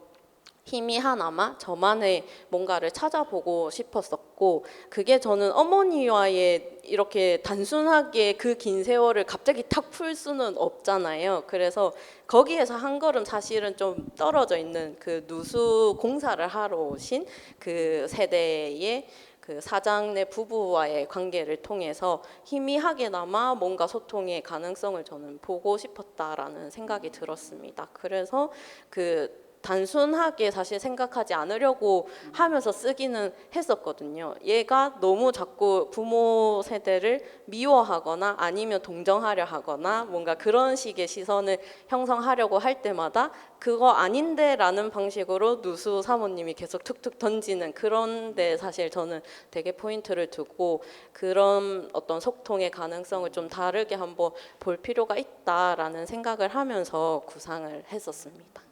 희미하나마 저만의 뭔가를 찾아보고 싶었었고, 그게 저는 어머니와의 이렇게 단순하게 그 긴 세월을 갑자기 탁 풀 수는 없잖아요. 그래서 거기에서 한 걸음 사실은 좀 떨어져 있는 그 누수 공사를 하러 오신 그 세대의 그 사장네 부부와의 관계를 통해서 희미하게나마 뭔가 소통의 가능성을 저는 보고 싶었다라는 생각이 들었습니다. 그래서 그 단순하게 사실 생각하지 않으려고 하면서 쓰기는 했었거든요. 얘가 너무 자꾸 부모 세대를 미워하거나 아니면 동정하려 하거나 뭔가 그런 식의 시선을 형성하려고 할 때마다 그거 아닌데 라는 방식으로 누수 사모님이 계속 툭툭 던지는, 그런데 사실 저는 되게 포인트를 두고 그런 어떤 소통의 가능성을 좀 다르게 한번 볼 필요가 있다라는 생각을 하면서 구상을 했었습니다.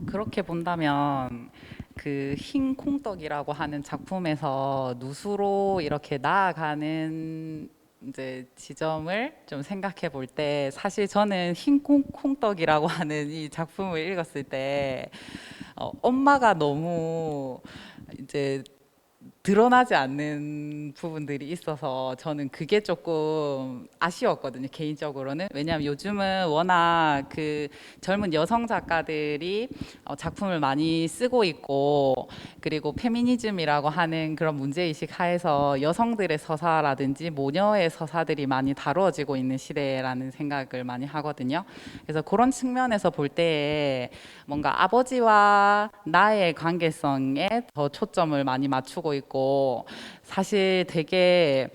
그렇게 본다면 그 흰 콩떡이라고 하는 작품에서 누수로 이렇게 나아가는 이제 지점을 좀 생각해 볼 때, 사실 저는 흰 콩떡이라고 하는 이 작품을 읽었을 때 엄마가 너무 이제 드러나지 않는 부분들이 있어서 저는 그게 조금 아쉬웠거든요, 개인적으로는. 왜냐하면 요즘은 워낙 그 젊은 여성 작가들이 작품을 많이 쓰고 있고, 그리고 페미니즘이라고 하는 그런 문제의식 하에서 여성들의 서사라든지 모녀의 서사들이 많이 다루어지고 있는 시대라는 생각을 많이 하거든요. 그래서 그런 측면에서 볼 때에 뭔가 아버지와 나의 관계성에 더 초점을 많이 맞추고 있고, 사실 되게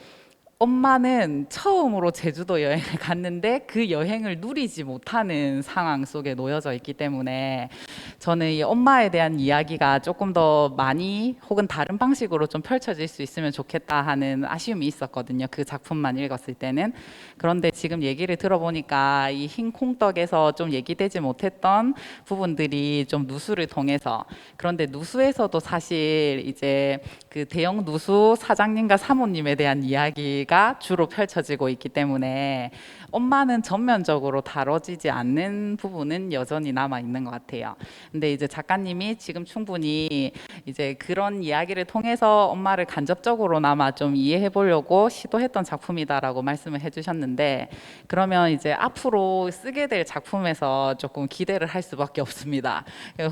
엄마는 처음으로 제주도 여행을 갔는데 그 여행을 누리지 못하는 상황 속에 놓여져 있기 때문에 저는 이 엄마에 대한 이야기가 조금 더 많이 혹은 다른 방식으로 좀 펼쳐질 수 있으면 좋겠다 하는 아쉬움이 있었거든요, 그 작품만 읽었을 때는. 그런데 지금 얘기를 들어보니까 이 흰 콩떡에서 좀 얘기되지 못했던 부분들이 좀 누수를 통해서, 그런데 누수에서도 사실 이제 그 대형 누수 사장님과 사모님에 대한 이야기가 주로 펼쳐지고 있기 때문에 엄마는 전면적으로 다뤄지지 않는 부분은 여전히 남아 있는 것 같아요. 근데 이제 작가님이 지금 충분히 이제 그런 이야기를 통해서 엄마를 간접적으로나마 좀 이해해 보려고 시도했던 작품이다라고 말씀을 해주셨는데, 그러면 이제 앞으로 쓰게 될 작품에서 조금 기대를 할 수밖에 없습니다.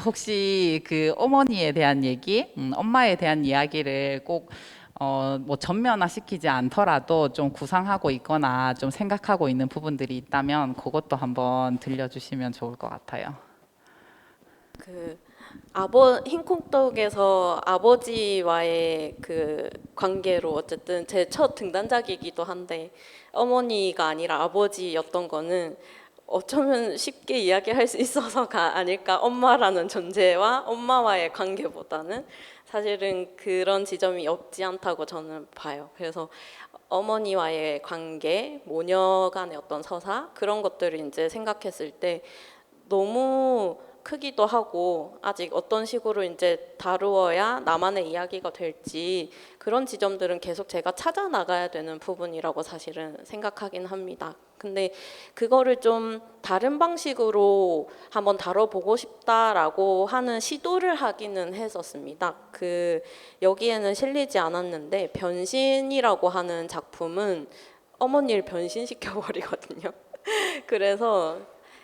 혹시 그 어머니에 대한 얘기, 엄마에 대한 이야기를 꼭 뭐 전면화시키지 않더라도 좀 구상하고 있거나 좀 생각하고 있는 부분들이 있다면 그것도 한번 들려주시면 좋을 것 같아요. 그 흰콩떡에서 아버지와의 그 관계로 어쨌든 제 첫 등단작이기도 한데 어머니가 아니라 아버지였던 거는 어쩌면 쉽게 이야기할 수 있어서가 아닐까. 엄마라는 존재와 엄마와의 관계보다는 사실은 그런 지점이 없지 않다고 저는 봐요. 그래서 어머니와의 관계, 모녀 간의 어떤 서사, 그런 것들을 이제 생각했을 때 너무 크기도 하고 아직 어떤 식으로 이제 다루어야 나만의 이야기가 될지, 그런 지점들은 계속 제가 찾아 나가야 되는 부분이라고 사실은 생각하긴 합니다. 근데 그거를 좀 다른 방식으로 한번 다뤄보고 싶다라고 하는 시도를 하기는 했었습니다. 그 여기에는 실리지 않았는데 변신이라고 하는 작품은 어머니를 변신시켜 버리거든요. 그래서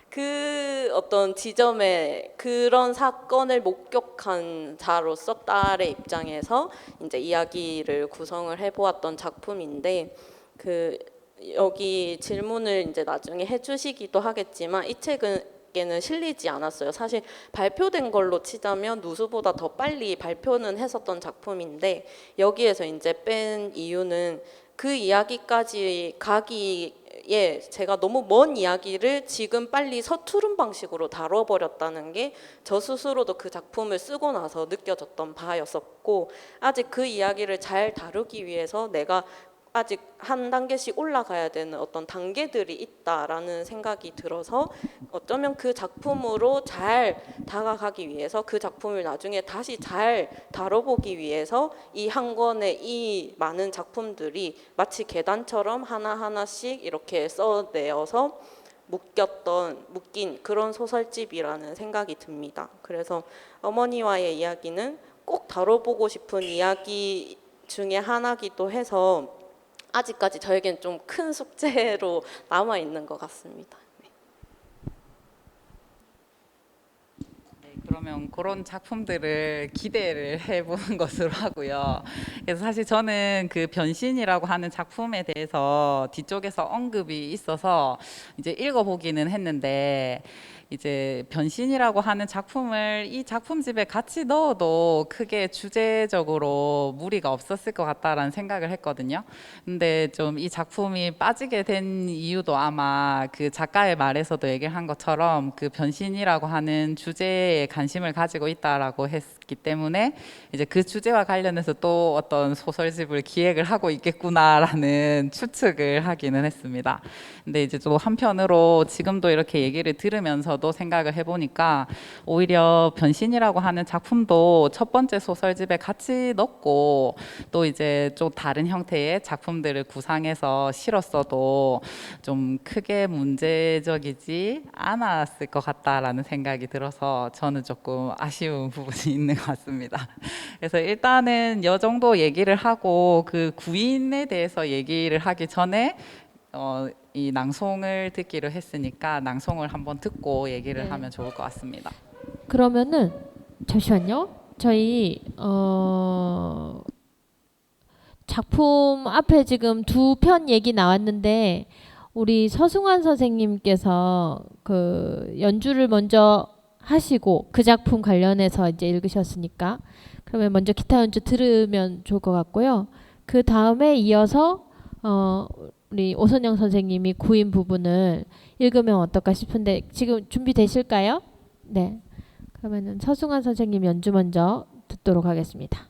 그 어떤 지점에 그런 사건을 목격한 자로서 딸의 입장에서 이제 이야기를 구성을 해보았던 작품인데, 그 여기 질문을 이제 나중에 해주시기도 하겠지만 이 책에는 실리지 않았어요. 사실 발표된 걸로 치자면 누수보다 더 빨리 발표는 했었던 작품인데, 여기에서 이제 뺀 이유는 그 이야기까지 가기에 제가 너무 먼 이야기를 지금 빨리 서투른 방식으로 다뤄버렸다는 게 저 스스로도 그 작품을 쓰고 나서 느껴졌던 바였었고, 아직 그 이야기를 잘 다루기 위해서 내가 아직 한 단계씩 올라가야 되는 어떤 단계들이 있다라는 생각이 들어서 어쩌면 그 작품으로 잘 다가가기 위해서, 그 작품을 나중에 다시 잘 다뤄보기 위해서 이 한 권의 이 많은 작품들이 마치 계단처럼 하나하나씩 이렇게 써내어서 묶인 그런 소설집이라는 생각이 듭니다. 그래서 어머니와의 이야기는 꼭 다뤄보고 싶은 이야기 중에 하나기도 해서 아직까지 저에겐 좀 큰 숙제로 남아 있는 것 같습니다. 그러면 그런 작품들을 기대를 해보는 것으로 하고요. 그래서 사실 저는 그 변신이라고 하는 작품에 대해서 뒤쪽에서 언급이 있어서 이제 읽어보기는 했는데, 이제 변신이라고 하는 작품을 이 작품집에 같이 넣어도 크게 주제적으로 무리가 없었을 것 같다라는 생각을 했거든요. 근데 좀 이 작품이 빠지게 된 이유도 아마 그 작가의 말에서도 얘기를 한 것처럼 그 변신이라고 하는 주제에 관심을 가지고 있다라고 했기 때문에 이제 그 주제와 관련해서 또 어떤 소설집을 기획을 하고 있겠구나라는 추측을 하기는 했습니다. 근데 이제 또 한편으로 지금도 이렇게 얘기를 들으면서도 생각을 해보니까 오히려 변신이라고 하는 작품도 첫 번째 소설집에 같이 넣고 또 이제 좀 다른 형태의 작품들을 구상해서 실었어도 좀 크게 문제적이지 않았을 것 같다라는 생각이 들어서 저는 조금 아쉬운 부분이 있는 것 같습니다. 그래서 일단은 이 정도 얘기를 하고 그 구인에 대해서 얘기를 하기 전에 이 낭송을 듣기로 했으니까 낭송을 한번 듣고 얘기를 네. 하면 좋을 것 같습니다. 그러면은 잠시만요. 저희 작품 앞에 지금 두 편 얘기 나왔는데 우리 서승환 선생님께서 그 연주를 먼저 하시고 그 작품 관련해서 이제 읽으셨으니까 그러면 먼저 기타 연주 들으면 좋을 것 같고요. 그 다음에 이어서 우리 오선영 선생님이 구인 부분을 읽으면 어떨까 싶은데 지금 준비되실까요? 네. 그러면은 서승환 선생님 연주 먼저 듣도록 하겠습니다.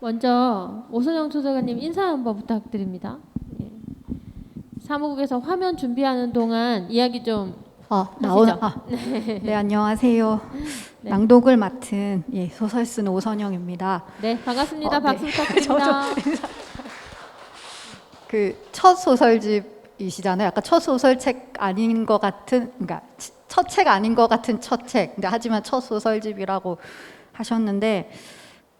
먼저 오선영 조사관님 인사 한번 부탁드립니다. 예. 사무국에서 화면 준비하는 동안 이야기 좀 하시죠. 네, 안녕하세요. 네. 낭독을 맡은 소설 쓰는 오선영입니다. 네, 반갑습니다. 네. 박수 부탁드립니다. 그 첫 소설집이시잖아요. 아까 첫 소설책 아닌 것 같은, 그러니까 첫 책 아닌 것 같은 첫 책. 근데 하지만 첫 소설집이라고 하셨는데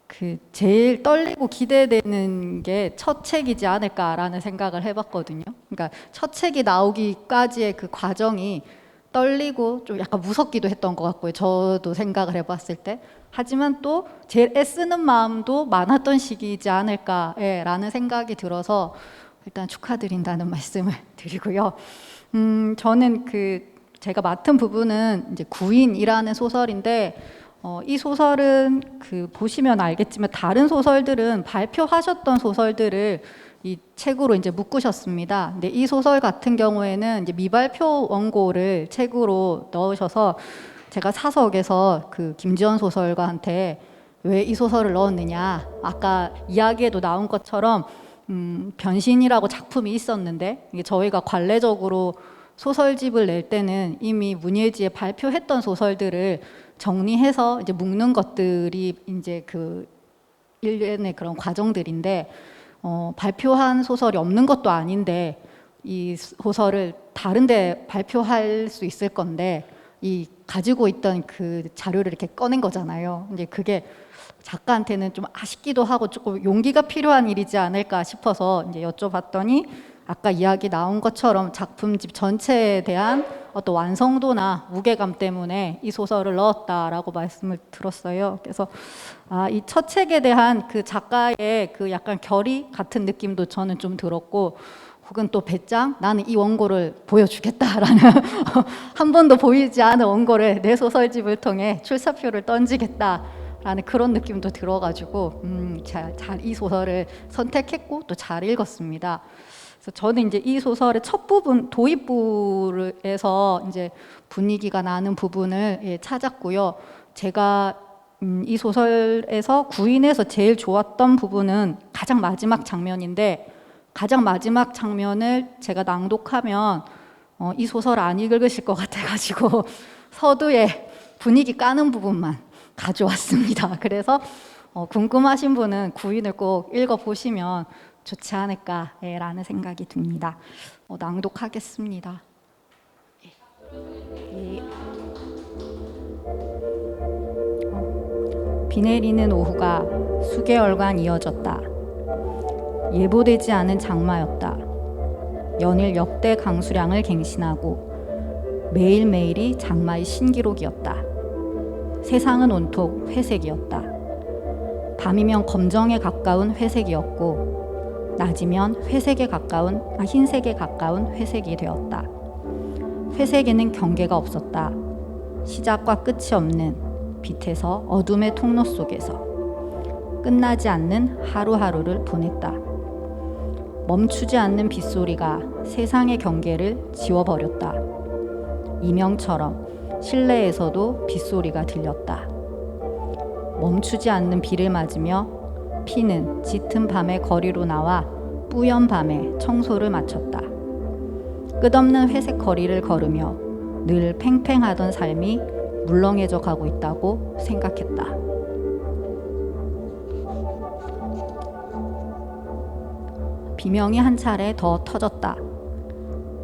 그 제일 떨리고 기대되는 게 첫 책이지 않을까라는 생각을 해봤거든요. 그러니까 첫 책이 나오기까지의 그 과정이 떨리고 좀 약간 무섭기도 했던 것 같고요. 저도 생각을 해봤을 때. 하지만 또 제일 애쓰는 마음도 많았던 시기이지 않을까라는 생각이 들어서 일단 축하드린다는 말씀을 드리고요. 저는 제가 맡은 부분은 이제 구인이라는 소설인데 이 소설은 보시면 알겠지만 다른 소설들은 발표하셨던 소설들을 이 책으로 이제 묶으셨습니다. 근데 이 소설 같은 경우에는 이제 미발표 원고를 책으로 넣으셔서 제가 사석에서 김지연 소설가한테 왜 이 소설을 넣었느냐, 아까 이야기에도 나온 것처럼 변신이라고 작품이 있었는데 이게 저희가 관례적으로 소설집을 낼 때는 이미 문예지에 발표했던 소설들을 정리해서 이제 묶는 것들이 이제 일련의 그런 과정들인데 발표한 소설이 없는 것도 아닌데 이 소설을 다른데 발표할 수 있을 건데 이 가지고 있던 그 자료를 이렇게 꺼낸 거잖아요. 이제 그게 작가한테는 좀 아쉽기도 하고 조금 용기가 필요한 일이지 않을까 싶어서 이제 여쭤봤더니 아까 이야기 나온 것처럼 작품집 전체에 대한 어떤 완성도나 무게감 때문에 이 소설을 넣었다라고 말씀을 들었어요. 그래서 이 첫 책에 대한 그 작가의 그 약간 결의 같은 느낌도 저는 좀 들었고, 혹은 또 배짱, 나는 이 원고를 보여주겠다라는 한 번도 보이지 않은 원고를 내 소설집을 통해 출사표를 던지겠다라는 그런 느낌도 들어가지고 잘 이 소설을 선택했고 또 잘 읽었습니다. 그래서 저는 이제 이 소설의 첫 부분 도입부에서 이제 분위기가 나는 부분을 찾았고요. 제가 이 소설에서 구인에서 제일 좋았던 부분은 가장 마지막 장면인데, 가장 마지막 장면을 제가 낭독하면 이 소설 안 읽으실 것 같아가지고 서두에 분위기 까는 부분만 가져왔습니다. 그래서 궁금하신 분은 구인을 꼭 읽어보시면 좋지 않을까라는 생각이 듭니다. 낭독하겠습니다. 예. 비 내리는 오후가 수개월간 이어졌다. 예보되지 않은 장마였다. 연일 역대 강수량을 갱신하고 매일매일이 장마의 신기록이었다. 세상은 온통 회색이었다. 밤이면 검정에 가까운 회색이었고 낮이면 흰색에 가까운 회색이 되었다. 회색에는 경계가 없었다. 시작과 끝이 없는 빛에서 어둠의 통로 속에서 끝나지 않는 하루하루를 보냈다. 멈추지 않는 빗소리가 세상의 경계를 지워버렸다. 이명처럼 실내에서도 빗소리가 들렸다. 멈추지 않는 비를 맞으며 피는 짙은 밤의 거리로 나와 뿌연 밤에 청소를 마쳤다. 끝없는 회색 거리를 걸으며 늘 팽팽하던 삶이 물렁해져 가고 있다고 생각했다. 비명이 한 차례 더 터졌다.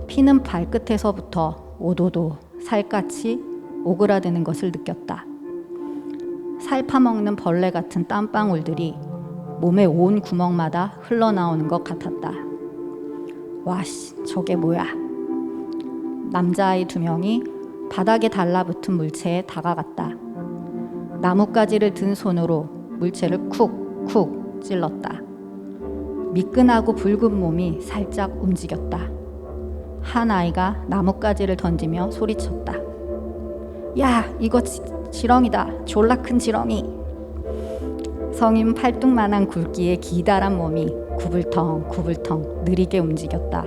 피는 발끝에서부터 오도도 살갗이 오그라드는 것을 느꼈다. 살 파먹는 벌레 같은 땀방울들이 몸의 온 구멍마다 흘러나오는 것 같았다. 와씨, 저게 뭐야? 남자아이 2명이 바닥에 달라붙은 물체에 다가갔다. 나뭇가지를 든 손으로 물체를 쿡쿡 찔렀다. 미끈하고 붉은 몸이 살짝 움직였다. 한 아이가 나뭇가지를 던지며 소리쳤다. 야, 이거 지렁이다. 졸라 큰 지렁이. 성인 팔뚝만한 굵기의 기다란 몸이 구불텅구불텅 느리게 움직였다.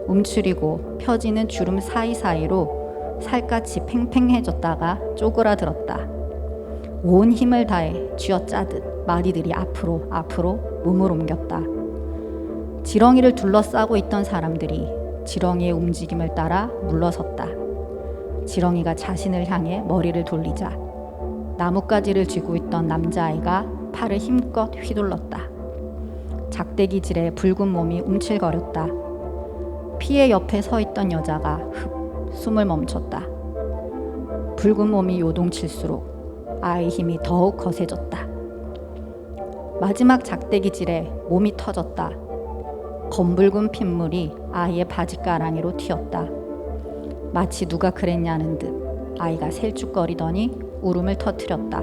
움츠리고 펴지는 주름 사이사이로 살갗이 팽팽해졌다가 쪼그라들었다. 온 힘을 다해 쥐어짜듯 마디들이 앞으로 몸을 옮겼다. 지렁이를 둘러싸고 있던 사람들이 지렁이의 움직임을 따라 물러섰다. 지렁이가 자신을 향해 머리를 돌리자 나뭇가지를 쥐고 있던 남자아이가 팔을 힘껏 휘둘렀다. 작대기질의 붉은 몸이 움찔거렸다. 피의 옆에 서 있던 여자가 흡 숨을 멈췄다. 붉은 몸이 요동칠수록 아이의 힘이 더욱 거세졌다. 마지막 작대기질에 몸이 터졌다. 검붉은 핏물이 아이의 바지가랑이로 튀었다. 마치 누가 그랬냐는 듯 아이가 셀쭉거리더니 울음을 터뜨렸다.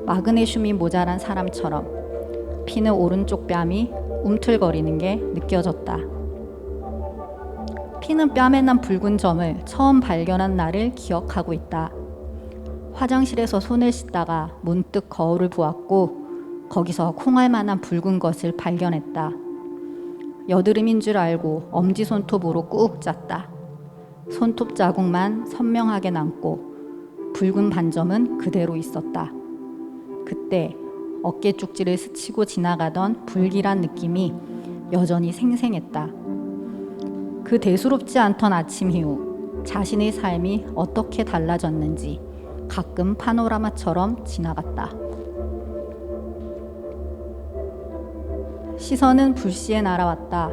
마그네슘이 모자란 사람처럼 피는 오른쪽 뺨이 움틀거리는 게 느껴졌다. 피는 뺨에 난 붉은 점을 처음 발견한 날을 기억하고 있다. 화장실에서 손을 씻다가 문득 거울을 보았고 거기서 콩알만한 붉은 것을 발견했다. 여드름인 줄 알고 엄지손톱으로 꾹 짰다. 손톱 자국만 선명하게 남고 붉은 반점은 그대로 있었다. 그때 어깨 쪽지를 스치고 지나가던 불길한 느낌이 여전히 생생했다. 그 대수롭지 않던 아침 이후 자신의 삶이 어떻게 달라졌는지 가끔 파노라마처럼 지나갔다. 시선은 불시에 날아왔다.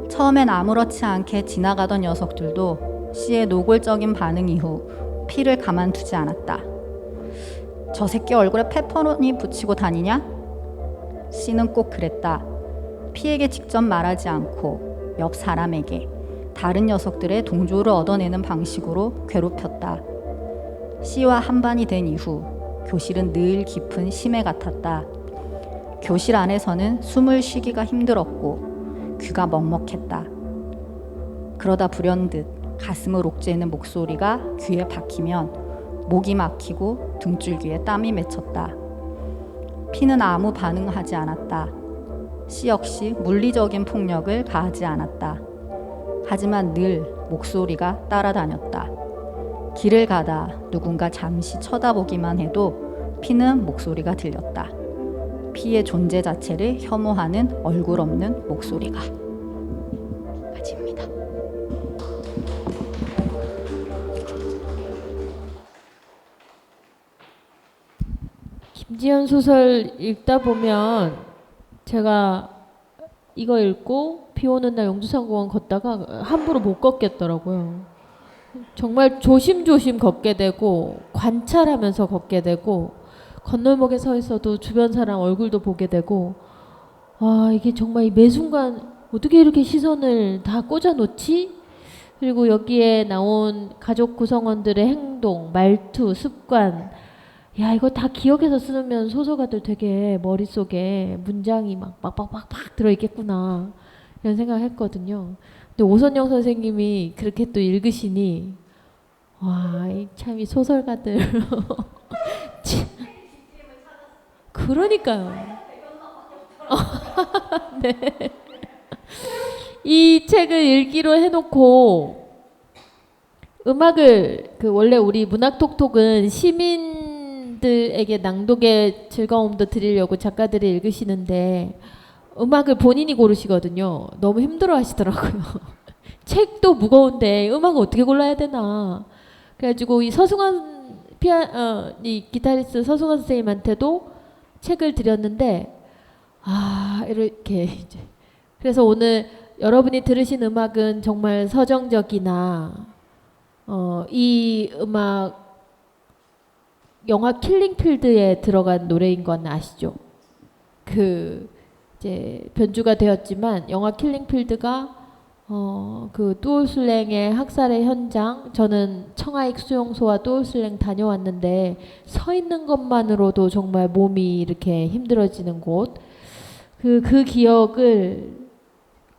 처음엔 아무렇지 않게 지나가던 녀석들도 씨의 노골적인 반응 이후 피를 가만두지 않았다. 저 새끼 얼굴에 페퍼로니 붙이고 다니냐? 씨는 꼭 그랬다. 피에게 직접 말하지 않고 옆 사람에게 다른 녀석들의 동조를 얻어내는 방식으로 괴롭혔다. 씨와 한반이 된 이후 교실은 늘 깊은 심해 같았다. 교실 안에서는 숨을 쉬기가 힘들었고 귀가 먹먹했다. 그러다 불현듯 가슴을 옥죄는 목소리가 귀에 박히면 목이 막히고 등줄기에 땀이 맺혔다. 피는 아무 반응하지 않았다. 씨 역시 물리적인 폭력을 가하지 않았다. 하지만 늘 목소리가 따라다녔다. 길을 가다 누군가 잠시 쳐다보기만 해도 피는 목소리가 들렸다. 피의 존재 자체를 혐오하는 얼굴 없는 목소리가. 까지입니다. 김지연 소설 읽다 보면 제가 이거 읽고 비 오는 날 용두산공원 걷다가 함부로 못 걷겠더라고요. 정말 조심조심 걷게 되고 관찰하면서 걷게 되고 건널목에 서 있어도 주변 사람 얼굴도 보게 되고 아 이게 정말 이 매 순간 어떻게 이렇게 시선을 다 꽂아 놓지? 그리고 여기에 나온 가족 구성원들의 행동, 말투, 습관 야 이거 다 기억해서 쓰면 소설가들 되게 머릿속에 문장이 막 들어있겠구나 이런 생각을 했거든요. 근데 오선영 선생님이 그렇게 또 읽으시니 와 참 이 소설가들 그러니까요. 네. 이 책을 읽기로 해놓고 음악을 그 원래 우리 문학톡톡은 시민들에게 낭독의 즐거움도 드리려고 작가들이 읽으시는데 음악을 본인이 고르시거든요. 너무 힘들어하시더라고요. 책도 무거운데 음악을 어떻게 골라야 되나. 그래가지고 이 서승환 이 기타리스트 서승환 선생님한테도 책을 드렸는데 아 이렇게 이제 그래서 오늘 여러분이 들으신 음악은 정말 서정적이나 이 음악 영화 킬링필드에 들어간 노래인 건 아시죠? 그 이제 변주가 되었지만 영화 킬링필드가 그 뚜올슬랭의 학살의 현장 저는 청하익 수용소와 뚜올슬랭 다녀왔는데 서 있는 것만으로도 정말 몸이 이렇게 힘들어지는 곳 그 기억을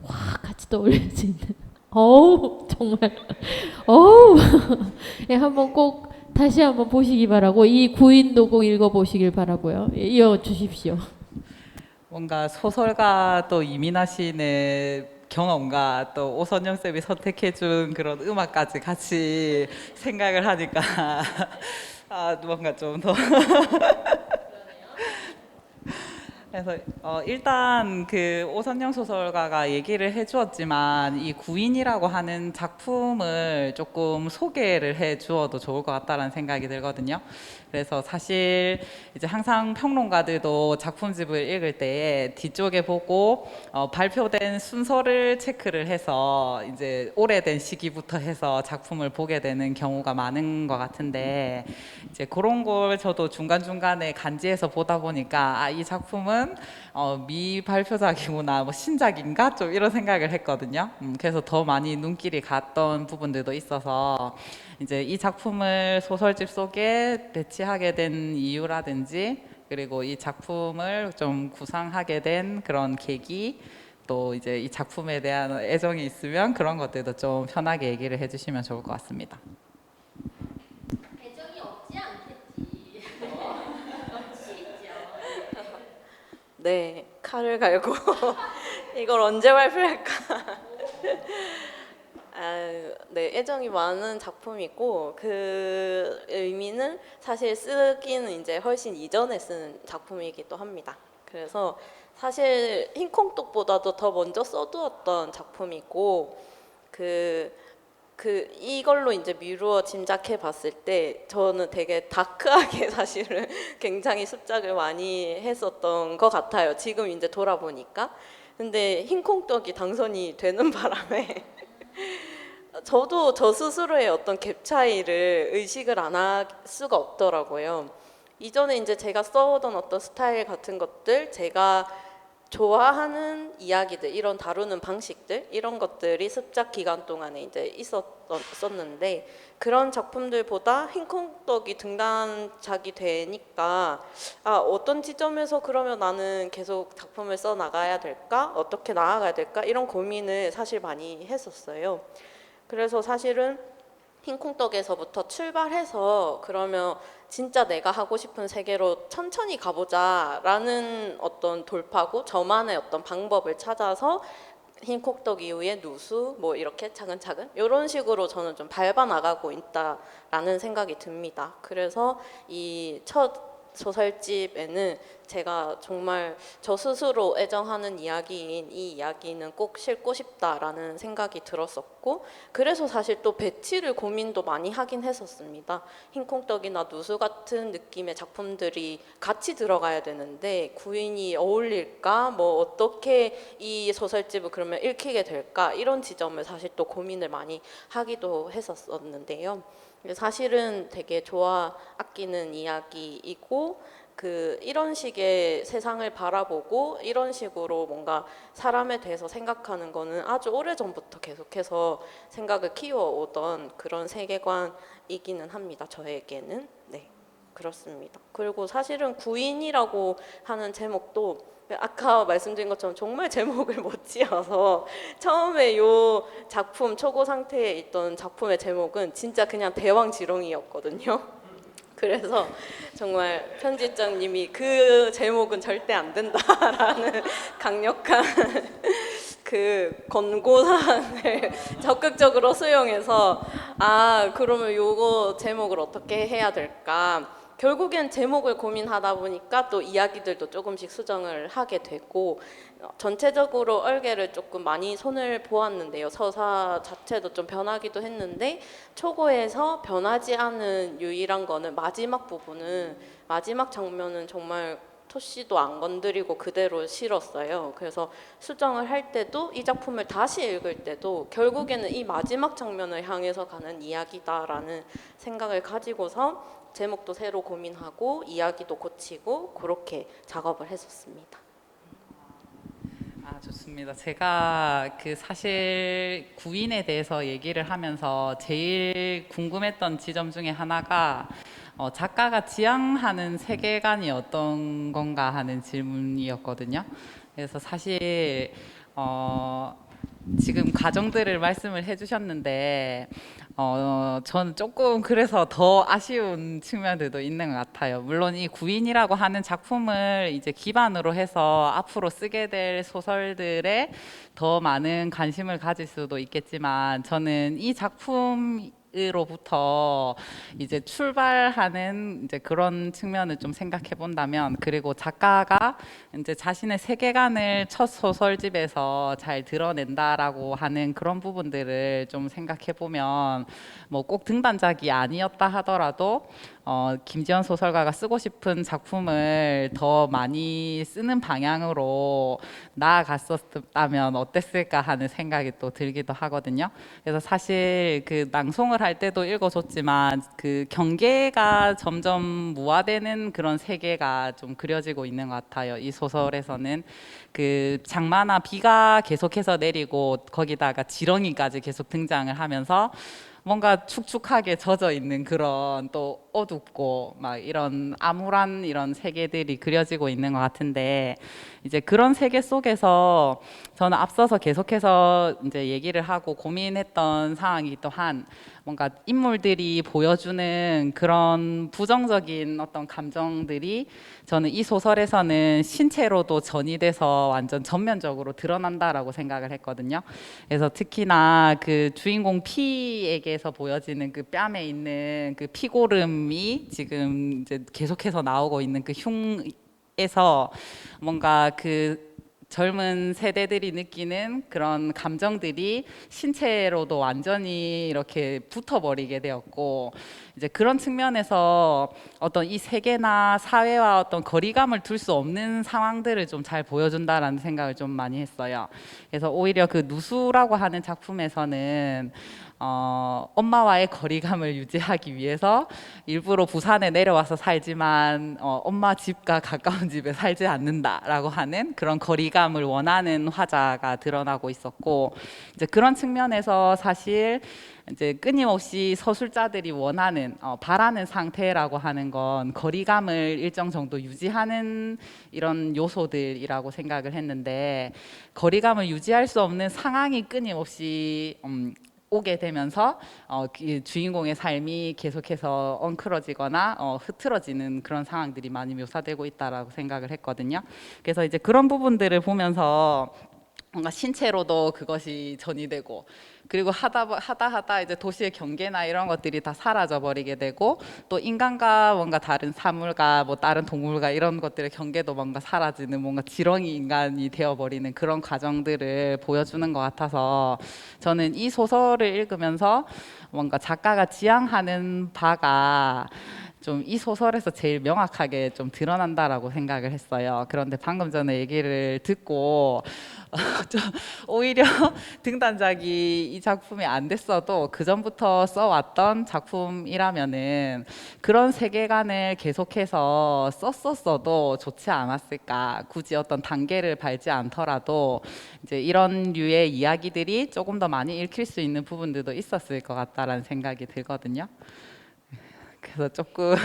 확 같이 떠올릴 수 있는 어우 정말 어우 예, 한번 꼭 다시 한번 보시기 바라고 이 구인도곡 읽어보시길 바라고요. 예, 이어주십시오. 뭔가 소설가 또 이민아 시인의 경험과 또 오선영 쌤이 선택해준 그런 음악까지 같이 생각을 하니까 아 뭔가 좀 더 그래서 일단 그 오선영 소설가가 얘기를 해주었지만 이 구인이라고 하는 작품을 조금 소개를 해주어도 좋을 것 같다라는 생각이 들거든요. 그래서 사실 이제 항상 평론가들도 작품집을 읽을 때에 뒤쪽에 보고 발표된 순서를 체크를 해서 이제 오래된 시기부터 해서 작품을 보게 되는 경우가 많은 것 같은데 이제 그런 걸 저도 중간중간에 간지해서 보다 보니까 아, 이 작품은 미발표작이구나 뭐 신작인가 좀 이런 생각을 했거든요. 그래서 더 많이 눈길이 갔던 부분들도 있어서 이제 이 작품을 소설집 속에 배치하게 된 이유라든지 그리고 이 작품을 좀 구상하게 된 그런 계기 또 이제 이 작품에 대한 애정이 있으면 그런 것들도 좀 편하게 얘기를 해주시면 좋을 것 같습니다. 애정이 없지 않겠지. 없지 있죠. 네, 칼을 갈고 이걸 언제 발표할까? 네, 애정이 많은 작품이고 그 의미는 사실 쓰기는 이제 훨씬 이전에 쓴 작품이기도 합니다. 그래서 사실 흰콩떡보다도 더 먼저 써두었던 작품이고 이걸로 이제 미루어 짐작해 봤을 때 저는 되게 다크하게 사실은 굉장히 습작을 많이 했었던 것 같아요. 지금 이제 돌아보니까. 근데 흰콩떡이 당선이 되는 바람에 저도 저 스스로의 어떤 갭 차이를 의식을 안 할 수가 없더라고요. 이전에 이제 제가 써오던 어떤 스타일 같은 것들, 제가 좋아하는 이야기들, 이런 다루는 방식들, 이런 것들이 습작 기간 동안에 이제 있었는데, 그런 작품들보다 흰콩떡이 등단작이 되니까 어떤 지점에서 그러면 나는 계속 작품을 써 나가야 될까? 어떻게 나아가야 될까? 이런 고민을 사실 많이 했었어요. 그래서 사실은 흰콩떡에서부터 출발해서 그러면 진짜 내가 하고 싶은 세계로 천천히 가보자라는 어떤 돌파구, 저만의 어떤 방법을 찾아서 흰콩떡 이후에 누수 뭐 이렇게 차근차근 이런 식으로 저는 좀 밟아 나가고 있다라는 생각이 듭니다. 그래서 이 첫 소설집에는 제가 정말 저 스스로 애정하는 이야기인 이 이야기는 꼭 싣고 싶다라는 생각이 들었었고, 그래서 사실 또 배치를 고민도 많이 하긴 했었습니다. 흰콩떡이나 누수 같은 느낌의 작품들이 같이 들어가야 되는데 구인이 어울릴까? 뭐 어떻게 이 소설집을 그러면 읽히게 될까? 이런 지점을 사실 또 고민을 많이 하기도 했었는데요. 사실은 되게 아끼는 이야기이고, 이런 식의 세상을 바라보고 이런 식으로 뭔가 사람에 대해서 생각하는 거는 아주 오래전부터 계속해서 생각을 키워오던 그런 세계관이기는 합니다. 저에게는. 네, 그렇습니다. 그리고 사실은 구인이라고 하는 제목도 아까 말씀드린 것처럼 정말 제목을 못 지어서 처음에 요 작품 초고 상태에 있던 작품의 제목은 진짜 그냥 대왕지렁이였거든요. 그래서 정말 편집장님이 그 제목은 절대 안 된다라는 강력한 권고사항을 적극적으로 수용해서 그러면 요거 제목을 어떻게 해야 될까? 결국엔 제목을 고민하다 보니까 또 이야기들도 조금씩 수정을 하게 되고, 전체적으로 얼개를 조금 많이 손을 보았는데요. 서사 자체도 좀 변하기도 했는데 초고에서 변하지 않은 유일한 거는 마지막 부분은, 마지막 장면은 정말 토시도 안 건드리고 그대로 실었어요. 그래서 수정을 할 때도 이 작품을 다시 읽을 때도 결국에는 이 마지막 장면을 향해서 가는 이야기다라는 생각을 가지고서 제목도 새로 고민하고 이야기도 고치고 그렇게 작업을 했었습니다. 좋습니다. 제가 사실 구인에 대해서 얘기를 하면서 제일 궁금했던 지점 중에 하나가 작가가 지향하는 세계관이 어떤 건가 하는 질문이었거든요. 그래서 사실 지금 과정들을 말씀을 해주셨는데 저는 조금 그래서 더 아쉬운 측면들도 있는 것 같아요. 물론 이 구인이라고 하는 작품을 이제 기반으로 해서 앞으로 쓰게 될 소설들에 더 많은 관심을 가질 수도 있겠지만, 저는 이 작품 으로부터 이제 출발하는 이제 그런 측면을 좀 생각해 본다면, 그리고 작가가 이제 자신의 세계관을 첫 소설집에서 잘 드러낸다라고 하는 그런 부분들을 좀 생각해 보면, 뭐 꼭 등단작이 아니었다 하더라도 김지연 소설가가 쓰고 싶은 작품을 더 많이 쓰는 방향으로 나아갔었다면 어땠을까 하는 생각이 또 들기도 하거든요. 그래서 사실 낭송을 할 때도 읽어줬지만 경계가 점점 무화되는 그런 세계가 좀 그려지고 있는 것 같아요. 이 소설에서는 장마나 비가 계속해서 내리고 거기다가 지렁이까지 계속 등장을 하면서 뭔가 축축하게 젖어 있는 그런, 또 어둡고 막 이런 암울한 이런 세계들이 그려지고 있는 것 같은데, 이제 그런 세계 속에서 저는 앞서서 계속해서 이제 얘기를 하고 고민했던 상황이 또한, 뭔가 인물들이 보여주는 그런 부정적인 어떤 감정들이 저는 이 소설에서는 신체로도 전이돼서 완전 전면적으로 드러난다라고 생각을 했거든요. 그래서 특히나 주인공 P에게서 보여지는 뺨에 있는 피고름이 지금 이제 계속해서 나오고 있는 흉에서 뭔가 젊은 세대들이 느끼는 그런 감정들이 신체로도 완전히 이렇게 붙어버리게 되었고, 이제 그런 측면에서 어떤 이 세계나 사회와 어떤 거리감을 둘 수 없는 상황들을 좀 잘 보여준다라는 생각을 좀 많이 했어요. 그래서 오히려 그 누수라고 하는 작품에서는 엄마와의 거리감을 유지하기 위해서 일부러 부산에 내려와서 살지만 엄마 집과 가까운 집에 살지 않는다라고 하는 그런 거리감을 원하는 화자가 드러나고 있었고, 이제 그런 측면에서 사실 이제 끊임없이 서술자들이 원하는 바라는 상태라고 하는 건 거리감을 일정 정도 유지하는 이런 요소들이라고 생각을 했는데, 거리감을 유지할 수 없는 상황이 끊임없이 오게 되면서 그 주인공의 삶이 계속해서 엉클어지거나 흐트러지는 그런 상황들이 많이 묘사되고 있다라고 생각을 했거든요. 그래서 이제 그런 부분들을 보면서 뭔가 신체로도 그것이 전이되고, 그리고 하다 이제 도시의 경계나 이런 것들이 다 사라져 버리게 되고, 또 인간과 뭔가 다른 사물과 뭐 다른 동물과 이런 것들의 경계도 뭔가 사라지는, 뭔가 지렁이 인간이 되어 버리는 그런 과정들을 보여주는 것 같아서, 저는 이 소설을 읽으면서 뭔가 작가가 지향하는 바가 좀 이 소설에서 제일 명확하게 좀 드러난다라고 생각을 했어요. 그런데 방금 전에 얘기를 듣고 좀 오히려 등단작이 이 작품이 안 됐어도 그 전부터 써왔던 작품이라면은 그런 세계관을 계속해서 썼었어도 좋지 않았을까. 굳이 어떤 단계를 밟지 않더라도 이제 이런 류의 이야기들이 조금 더 많이 읽힐 수 있는 부분들도 있었을 것 같다라는 생각이 들거든요. 그래서 조금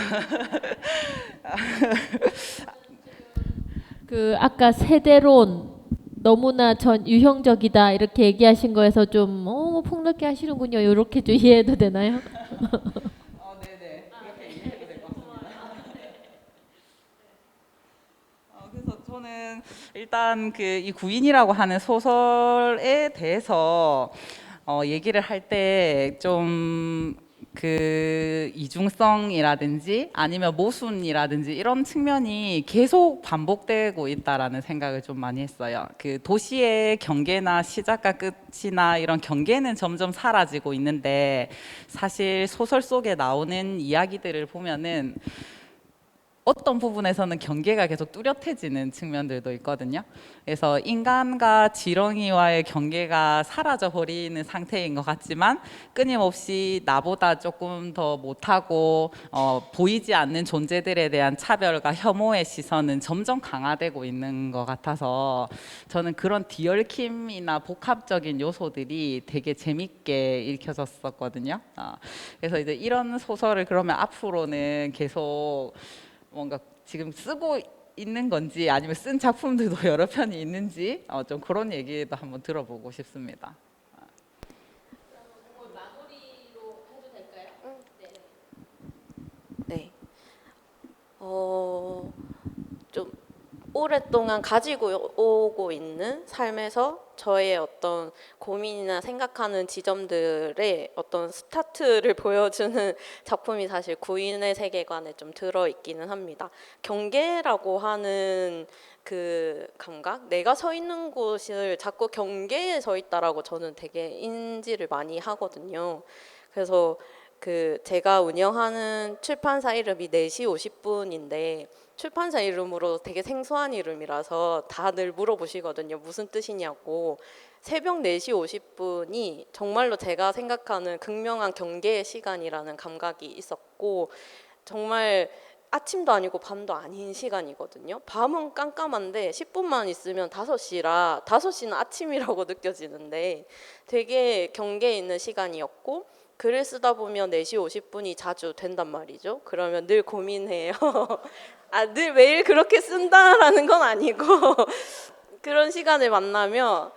그 아까 세대론 너무나 전 유형적이다 이렇게 얘기하신 거에서 좀 폭넓게 하시는군요. 이렇게 좀 이해해도 되나요? 네네, 그렇게 이해해도 될 것 같습니다. 그래서 저는 일단 그 이 구인이라고 하는 소설에 대해서 얘기를 할 때 좀 그 이중성이라든지 아니면 모순이라든지 이런 측면이 계속 반복되고 있다라는 생각을 좀 많이 했어요. 그 도시의 경계나 시작과 끝이나 이런 경계는 점점 사라지고 있는데, 사실 소설 속에 나오는 이야기들을 보면은 어떤 부분에서는 경계가 계속 뚜렷해지는 측면들도 있거든요. 그래서 인간과 지렁이와의 경계가 사라져 버리는 상태인 것 같지만, 끊임없이 나보다 조금 더 못하고 보이지 않는 존재들에 대한 차별과 혐오의 시선은 점점 강화되고 있는 것 같아서, 저는 그런 뒤얽힘이나 복합적인 요소들이 되게 재밌게 읽혀졌었거든요. 그래서 이제 이런 소설을 그러면 앞으로는 계속 뭔가 지금 쓰고 있는 건지 아니면 쓴 작품들도 여러 편이 있는지 좀 그런 얘기도 한번 들어보고 싶습니다. 네. 좀 오랫동안 가지고 오고 있는 삶에서 저의 어떤 고민이나 생각하는 지점들의 어떤 스타트를 보여주는 작품이 사실 구인의 세계관에 좀 들어있기는 합니다. 경계라고 하는 그 감각, 내가 서 있는 곳을 자꾸 경계에 서 있다라고 저는 되게 인지를 많이 하거든요. 그래서 그 제가 운영하는 출판사 이름이 4시 50분인데 출판사 이름으로 되게 생소한 이름이라서 다들 물어보시거든요. 무슨 뜻이냐고. 새벽 4시 50분이 정말로 제가 생각하는 극명한 경계의 시간이라는 감각이 있었고, 정말 아침도 아니고 밤도 아닌 시간이거든요. 밤은 깜깜한데 10분만 있으면 5시라 5시는 아침이라고 느껴지는데 되게 경계에 있는 시간이었고, 글을 쓰다 보면 4시 50분이 자주 된단 말이죠. 그러면 늘 고민해요. 늘 매일 그렇게 쓴다라는 건 아니고 그런 시간을 만나면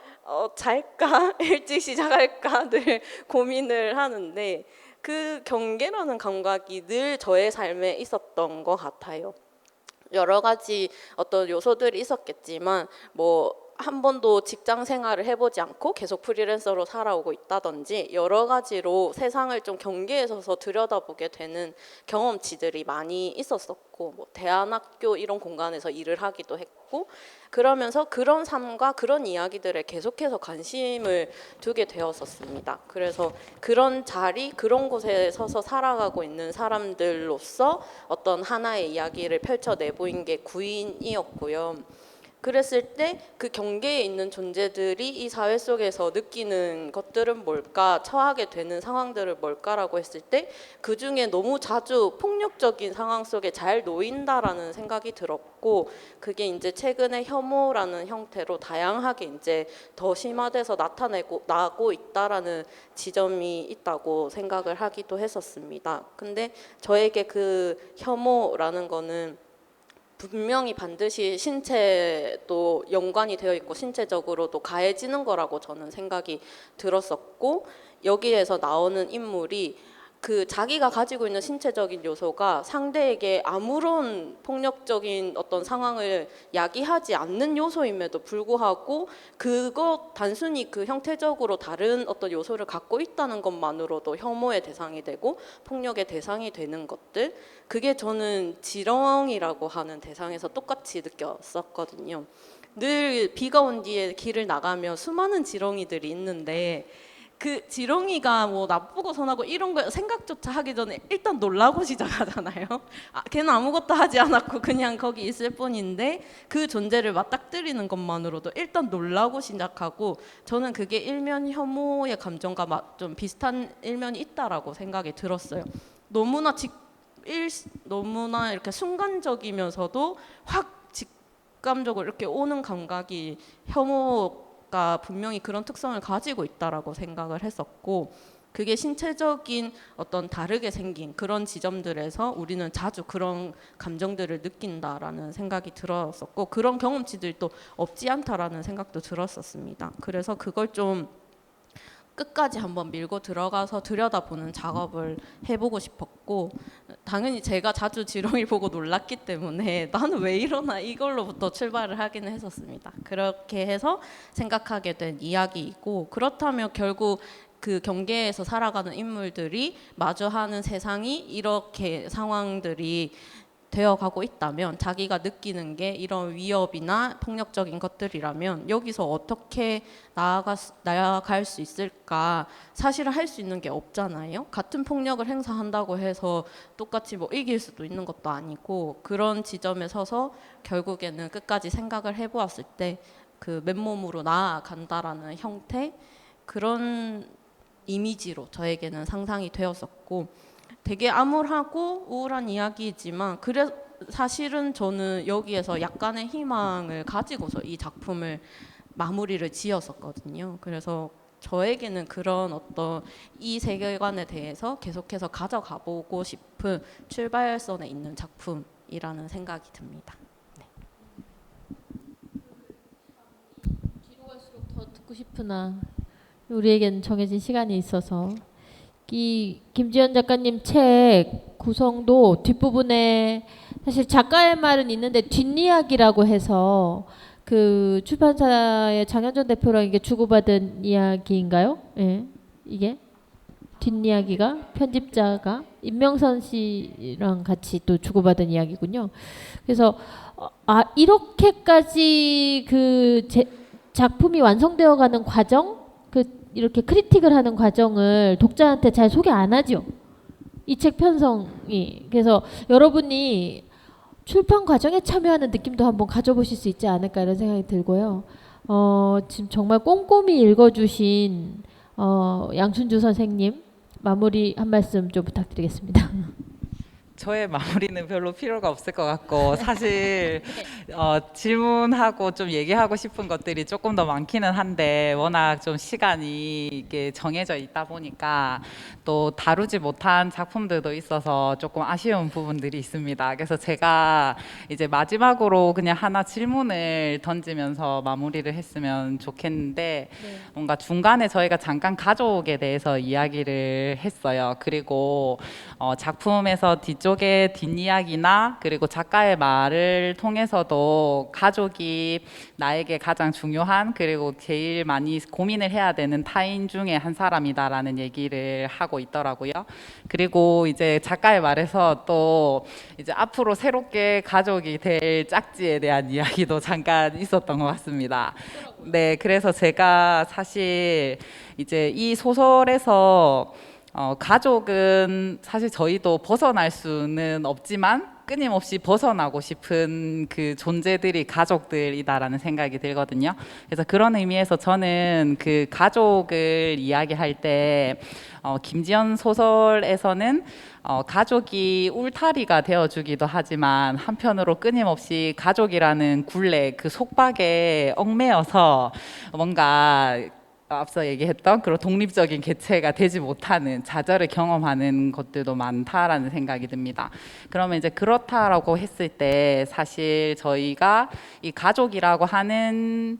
잘까? 일찍 시작할까? 늘 고민을 하는데, 그 경계라는 감각이 늘 저의 삶에 있었던 것 같아요. 여러 가지 어떤 요소들이 있었겠지만 뭐 한 번도 직장 생활을 해보지 않고 계속 프리랜서로 살아오고 있다든지 여러 가지로 세상을 좀 경계에 서서 들여다보게 되는 경험치들이 많이 있었었고 뭐 대안학교 이런 공간에서 일을 하기도 했고 그러면서 그런 삶과 그런 이야기들에 계속해서 관심을 두게 되었었습니다. 그래서 그런 자리, 그런 곳에 서서 살아가고 있는 사람들로서 어떤 하나의 이야기를 펼쳐내 보인 게 구인이었고요. 그랬을 때 그 경계에 있는 존재들이 이 사회 속에서 느끼는 것들은 뭘까, 처하게 되는 상황들을 뭘까라고 했을 때 그 중에 너무 자주 폭력적인 상황 속에 잘 놓인다라는 생각이 들었고 그게 이제 최근에 혐오라는 형태로 다양하게 이제 더 심화돼서 나고 있다라는 지점이 있다고 생각을 하기도 했었습니다. 근데 저에게 그 혐오라는 거는 분명히 반드시 신체도 연관이 되어 있고 신체적으로도 가해지는 거라고 저는 생각이 들었었고 여기에서 나오는 인물이 그 자기가 가지고 있는 신체적인 요소가 상대에게 아무런 폭력적인 어떤 상황을 야기하지 않는 요소임에도 불구하고 그것 단순히 그 형태적으로 다른 어떤 요소를 갖고 있다는 것만으로도 혐오의 대상이 되고 폭력의 대상이 되는 것들 그게 저는 지렁이라고 하는 대상에서 똑같이 느꼈었거든요. 늘 비가 온 뒤에 길을 나가면 수많은 지렁이들이 있는데 그 지렁이가 뭐 나쁘고 선하고 이런 거 생각조차 하기 전에 일단 놀라고 시작하잖아요. 걔는 아무것도 하지 않았고 그냥 거기 있을 뿐인데 그 존재를 맞닥뜨리는 것만으로도 일단 놀라고 시작하고 저는 그게 일면 혐오의 감정과 좀 비슷한 일면이 있다라고 생각이 들었어요. 너무나 이렇게 순간적이면서도 확 직감적으로 이렇게 오는 감각이 혐오가 분명히 그런 특성을 가지고 있다라고 생각을 했었고 그게 신체적인 어떤 다르게 생긴 그런 지점들에서 우리는 자주 그런 감정들을 느낀다라는 생각이 들었었고 그런 경험치들도 없지 않다라는 생각도 들었었습니다. 그래서 그걸 좀 끝까지 한번 밀고 들어가서 들여다보는 작업을 해보고 싶었고 당연히 제가 자주 지렁이를 보고 놀랐기 때문에 나는 왜 이러나 이걸로부터 출발을 하기는 했었습니다. 그렇게 해서 생각하게 된 이야기이고 그렇다면 결국 그 경계에서 살아가는 인물들이 마주하는 세상이 이렇게 상황들이 되어가고 있다면 자기가 느끼는 게 이런 위협이나 폭력적인 것들이라면 여기서 어떻게 나아갈 수 있을까 사실은 할 수 있는 게 없잖아요. 같은 폭력을 행사한다고 해서 똑같이 뭐 이길 수도 있는 것도 아니고 그런 지점에 서서 결국에는 끝까지 생각을 해보았을 때 그 맨몸으로 나아간다라는 형태 그런 이미지로 저에게는 상상이 되었었고 되게 암울하고 우울한 이야기이지만 사실은 저는 여기에서 약간의 희망을 가지고서 이 작품을 마무리를 지었었거든요. 그래서 저에게는 그런 어떤 이 세계관에 대해서 계속해서 가져가 보고 싶은 출발선에 있는 작품이라는 생각이 듭니다. 네. 뒤로 갈수록 더 듣고 싶으나 우리에겐 정해진 시간이 있어서 이 김지연 작가님 책 구성도 뒷부분에 사실 작가의 말은 있는데 뒷이야기라고 해서 그 출판사의 장현정 대표랑 이게 주고받은 이야기인가요? 예, 이게 뒷이야기가 편집자가 임명선 씨랑 같이 또 주고받은 이야기군요. 그래서 이렇게까지 그 작품이 완성되어가는 과정 이렇게 크리틱을 하는 과정을 독자한테 잘 소개 안 하죠. 이 책 편성이. 그래서 여러분이 출판 과정에 참여하는 느낌도 한번 가져보실 수 있지 않을까 이런 생각이 들고요. 지금 정말 꼼꼼히 읽어주신 양순주 선생님 마무리 한 말씀 좀 부탁드리겠습니다. 저의 마무리는 별로 필요가 없을 것 같고 사실 질문하고 좀 얘기하고 싶은 것들이 조금 더 많기는 한데 워낙 좀 시간이 이게 정해져 있다 보니까 또 다루지 못한 작품들도 있어서 조금 아쉬운 부분들이 있습니다. 그래서 제가 이제 마지막으로 그냥 하나 질문을 던지면서 마무리를 했으면 좋겠는데 네. 뭔가 중간에 저희가 잠깐 가족에 대해서 이야기를 했어요. 그리고 작품에서 뒤쪽 이쪽의 뒷이야기나 그리고 작가의 말을 통해서도 가족이 나에게 가장 중요한 그리고 제일 많이 고민을 해야 되는 타인 중에 한 사람이다라는 얘기를 하고 있더라고요. 그리고 이제 작가의 말에서 또 이제 앞으로 새롭게 가족이 될 짝지에 대한 이야기도 잠깐 있었던 것 같습니다. 네, 그래서 제가 사실 이제 이 소설에서 가족은 사실 저희도 벗어날 수는 없지만 끊임없이 벗어나고 싶은 그 존재들이 가족들이다라는 생각이 들거든요. 그래서 그런 의미에서 저는 그 가족을 이야기할 때 김지연 소설에서는 가족이 울타리가 되어주기도 하지만 한편으로 끊임없이 가족이라는 굴레 그 속박에 얽매여서 뭔가 앞서 얘기했던 그런 독립적인 개체가 되지 못하는 좌절을 경험하는 것들도 많다라는 생각이 듭니다. 그러면 이제 그렇다라고 했을 때 사실 저희가 이 가족이라고 하는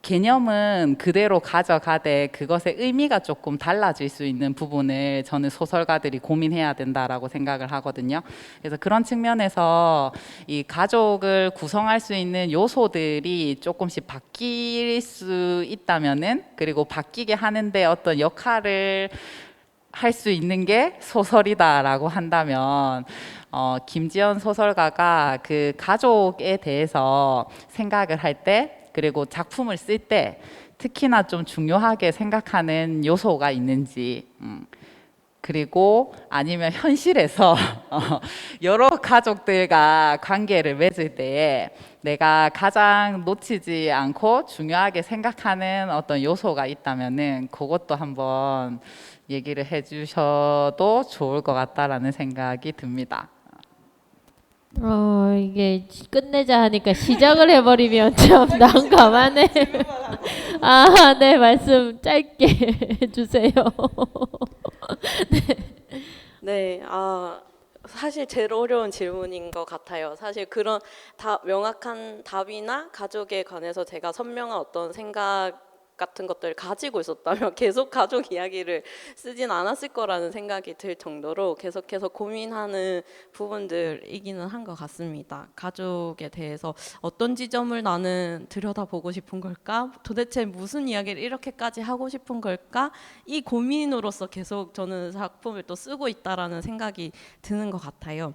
개념은 그대로 가져가되 그것의 의미가 조금 달라질 수 있는 부분을 저는 소설가들이 고민해야 된다라고 생각을 하거든요. 그래서 그런 측면에서 이 가족을 구성할 수 있는 요소들이 조금씩 바뀔 수 있다면은 그리고 바뀌게 하는데 어떤 역할을 할 수 있는 게 소설이다라고 한다면 김지연 소설가가 그 가족에 대해서 생각을 할 때 그리고 작품을 쓸 때 특히나 좀 중요하게 생각하는 요소가 있는지 그리고 아니면 현실에서 여러 가족들과 관계를 맺을 때에 내가 가장 놓치지 않고 중요하게 생각하는 어떤 요소가 있다면은 그것도 한번 얘기를 해주셔도 좋을 것 같다라는 생각이 듭니다. 이게 끝내자 하니까 시작을 해버리면 참 난감하네. 아, 네, 말씀 짧게 해주세요. 네, 사실 제일 어려운 질문인 것 같아요. 사실 그런 명확한 답이나 가족에 관해서 제가 선명한 어떤 생각 같은 것들을 가지고 있었다면 계속 가족 이야기를 쓰진 않았을 거라는 생각이 들 정도로 계속해서 고민하는 부분들이기는 한 것 같습니다. 가족에 대해서 어떤 지점을 나는 들여다보고 싶은 걸까? 도대체 무슨 이야기를 이렇게까지 하고 싶은 걸까? 이 고민으로서 계속 저는 작품을 또 쓰고 있다라는 생각이 드는 것 같아요.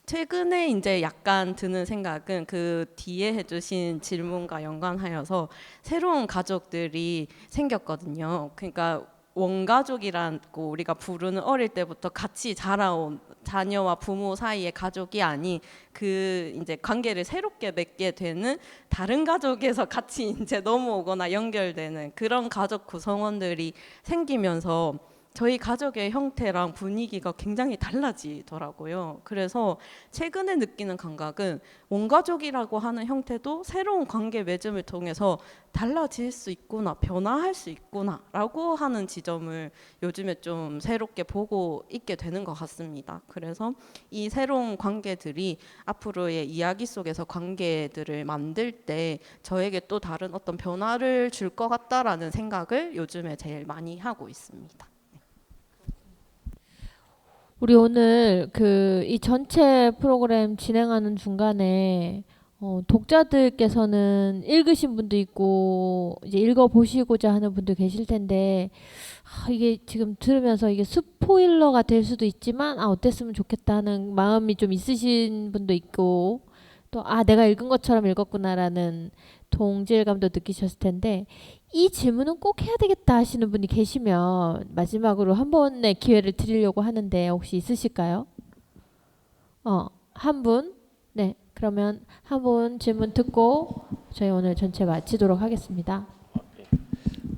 최근에 이제 약간 드는 생각은 그 뒤에 해주신 질문과 연관하여서 새로운 가족들이 생겼거든요. 그러니까 원가족이라고 우리가 부르는 어릴 때부터 같이 자라온 자녀와 부모 사이의 가족이 아닌 그 이제 관계를 새롭게 맺게 되는 다른 가족에서 같이 이제 넘어오거나 연결되는 그런 가족 구성원들이 생기면서 저희 가족의 형태랑 분위기가 굉장히 달라지더라고요. 그래서 최근에 느끼는 감각은 원가족이라고 하는 형태도 새로운 관계 맺음을 통해서 달라질 수 있구나, 변화할 수 있구나 라고 하는 지점을 요즘에 좀 새롭게 보고 있게 되는 것 같습니다. 그래서 이 새로운 관계들이 앞으로의 이야기 속에서 관계들을 만들 때 저에게 또 다른 어떤 변화를 줄 것 같다라는 생각을 요즘에 제일 많이 하고 있습니다. 우리 오늘 이 전체 프로그램 진행하는 중간에 독자들께서는 읽으신 분도 있고 이제 읽어보시고자 하는 분도 계실 텐데 이게 지금 들으면서 이게 스포일러가 될 수도 있지만 어땠으면 좋겠다 하는 마음이 좀 있으신 분도 있고 또 내가 읽은 것처럼 읽었구나라는 동질감도 느끼셨을 텐데 이 질문은 꼭 해야 되겠다 하시는 분이 계시면 마지막으로 한 번의 기회를 드리려고 하는데 혹시 있으실까요? 한 분? 네, 그러면 한 분 질문 듣고 저희 오늘 전체 마치도록 하겠습니다.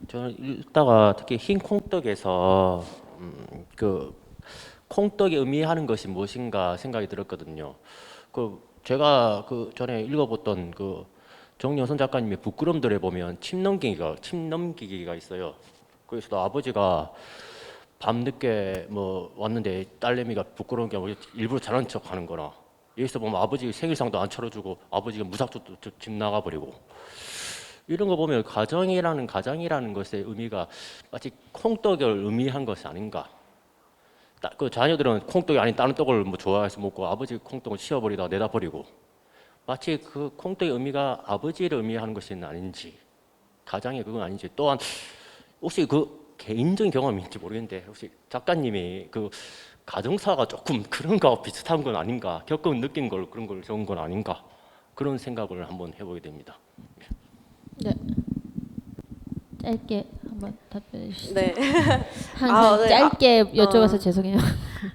저는 읽다가 특히 흰 콩떡에서 그 콩떡이 의미하는 것이 무엇인가 생각이 들었거든요. 제가 전에 읽어봤던 정여선 작가님의 부끄럼들에 보면 침 넘기기가 있어요. 그래서 아버지가 밤늦게 왔는데 딸내미가 부끄러운 게 일부러 잘하는 척 하는 거나 여기서 보면 아버지 생일상도 안 차려주고 아버지가 무삭도 집 나가버리고 이런 거 보면 가정이라는 것의 의미가 마치 콩떡을 의미한 것이 아닌가. 그 자녀들은 콩떡이 아닌 다른 떡을 뭐 좋아해서 먹고 아버지 콩떡을 치워버리다가 내다 버리고 마치 그 콩떡의 의미가 아버지를 의미하는 것은 아닌지 가장의 그건 아닌지 또한 혹시 그 개인적인 경험인지 모르겠는데 혹시 작가님이 그 가정사가 조금 그런 거와 비슷한 건 아닌가 겪은 느낀 걸 그런 걸 적은 건 아닌가 그런 생각을 한번 해보게 됩니다. 네. 짧게 한번 답변해 주시죠. 네. 항상 네. 짧게 여쭤봐서 죄송해요.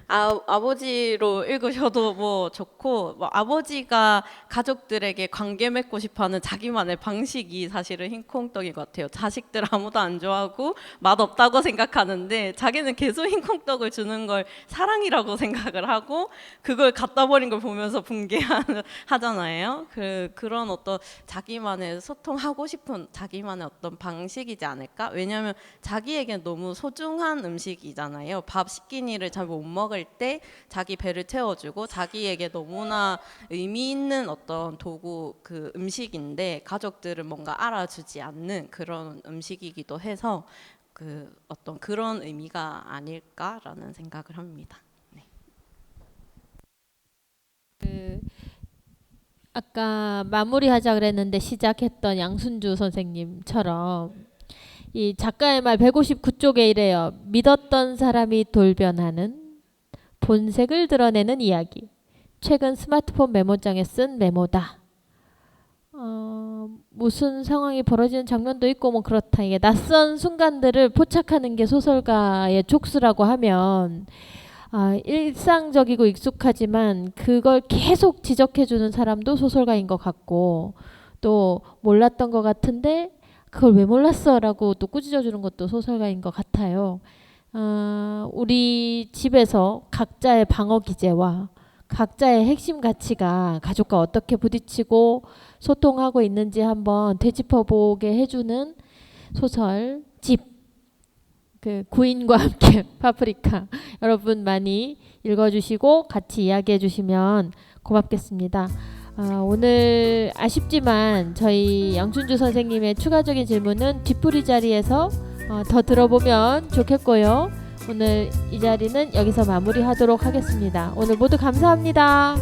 아버지로 읽으셔도 뭐 좋고 뭐 아버지가 가족들에게 관계 맺고 싶어하는 자기만의 방식이 사실은 흰콩떡인 것 같아요. 자식들 아무도 안 좋아하고 맛없다고 생각하는데 자기는 계속 흰콩떡을 주는 걸 사랑이라고 생각을 하고 그걸 갖다 버린 걸 보면서 붕괴하잖아요. 그런 어떤 자기만의 소통하고 싶은 자기만의 어떤 방식이지 않을까? 왜냐하면 자기에겐 너무 소중한 음식이잖아요. 밥 시키니를 잘 못 먹을 때 자기 배를 채워주고 자기에게 너무나 의미 있는 어떤 도구 그 음식인데 가족들은 뭔가 알아주지 않는 그런 음식이기도 해서 그 어떤 그런 의미가 아닐까라는 생각을 합니다. 네. 아까 마무리하자 그랬는데 시작했던 양순주 선생님처럼 이 작가의 말 159쪽에 이래요. 믿었던 사람이 돌변하는 본색을 드러내는 이야기. 최근 스마트폰 메모장에 쓴 메모다. 무슨 상황이 벌어지는 장면도 있고 뭐 그렇다. 이게 낯선 순간들을 포착하는 게 소설가의 촉수라고 하면 일상적이고 익숙하지만 그걸 계속 지적해주는 사람도 소설가인 것 같고 또 몰랐던 것 같은데 그걸 왜 몰랐어? 라고 또 꾸짖어주는 것도 소설가인 것 같아요. 우리 집에서 각자의 방어 기제와 각자의 핵심 가치가 가족과 어떻게 부딪히고 소통하고 있는지 한번 되짚어보게 해주는 소설 집. 그 구인과 함께 파프리카 여러분 많이 읽어주시고 같이 이야기해주시면 고맙겠습니다. 오늘 아쉽지만 저희 양춘주 선생님의 추가적인 질문은 뒷풀이 자리에서 더 들어보면 좋겠고요. 오늘 이 자리는 여기서 마무리하도록 하겠습니다. 오늘 모두 감사합니다.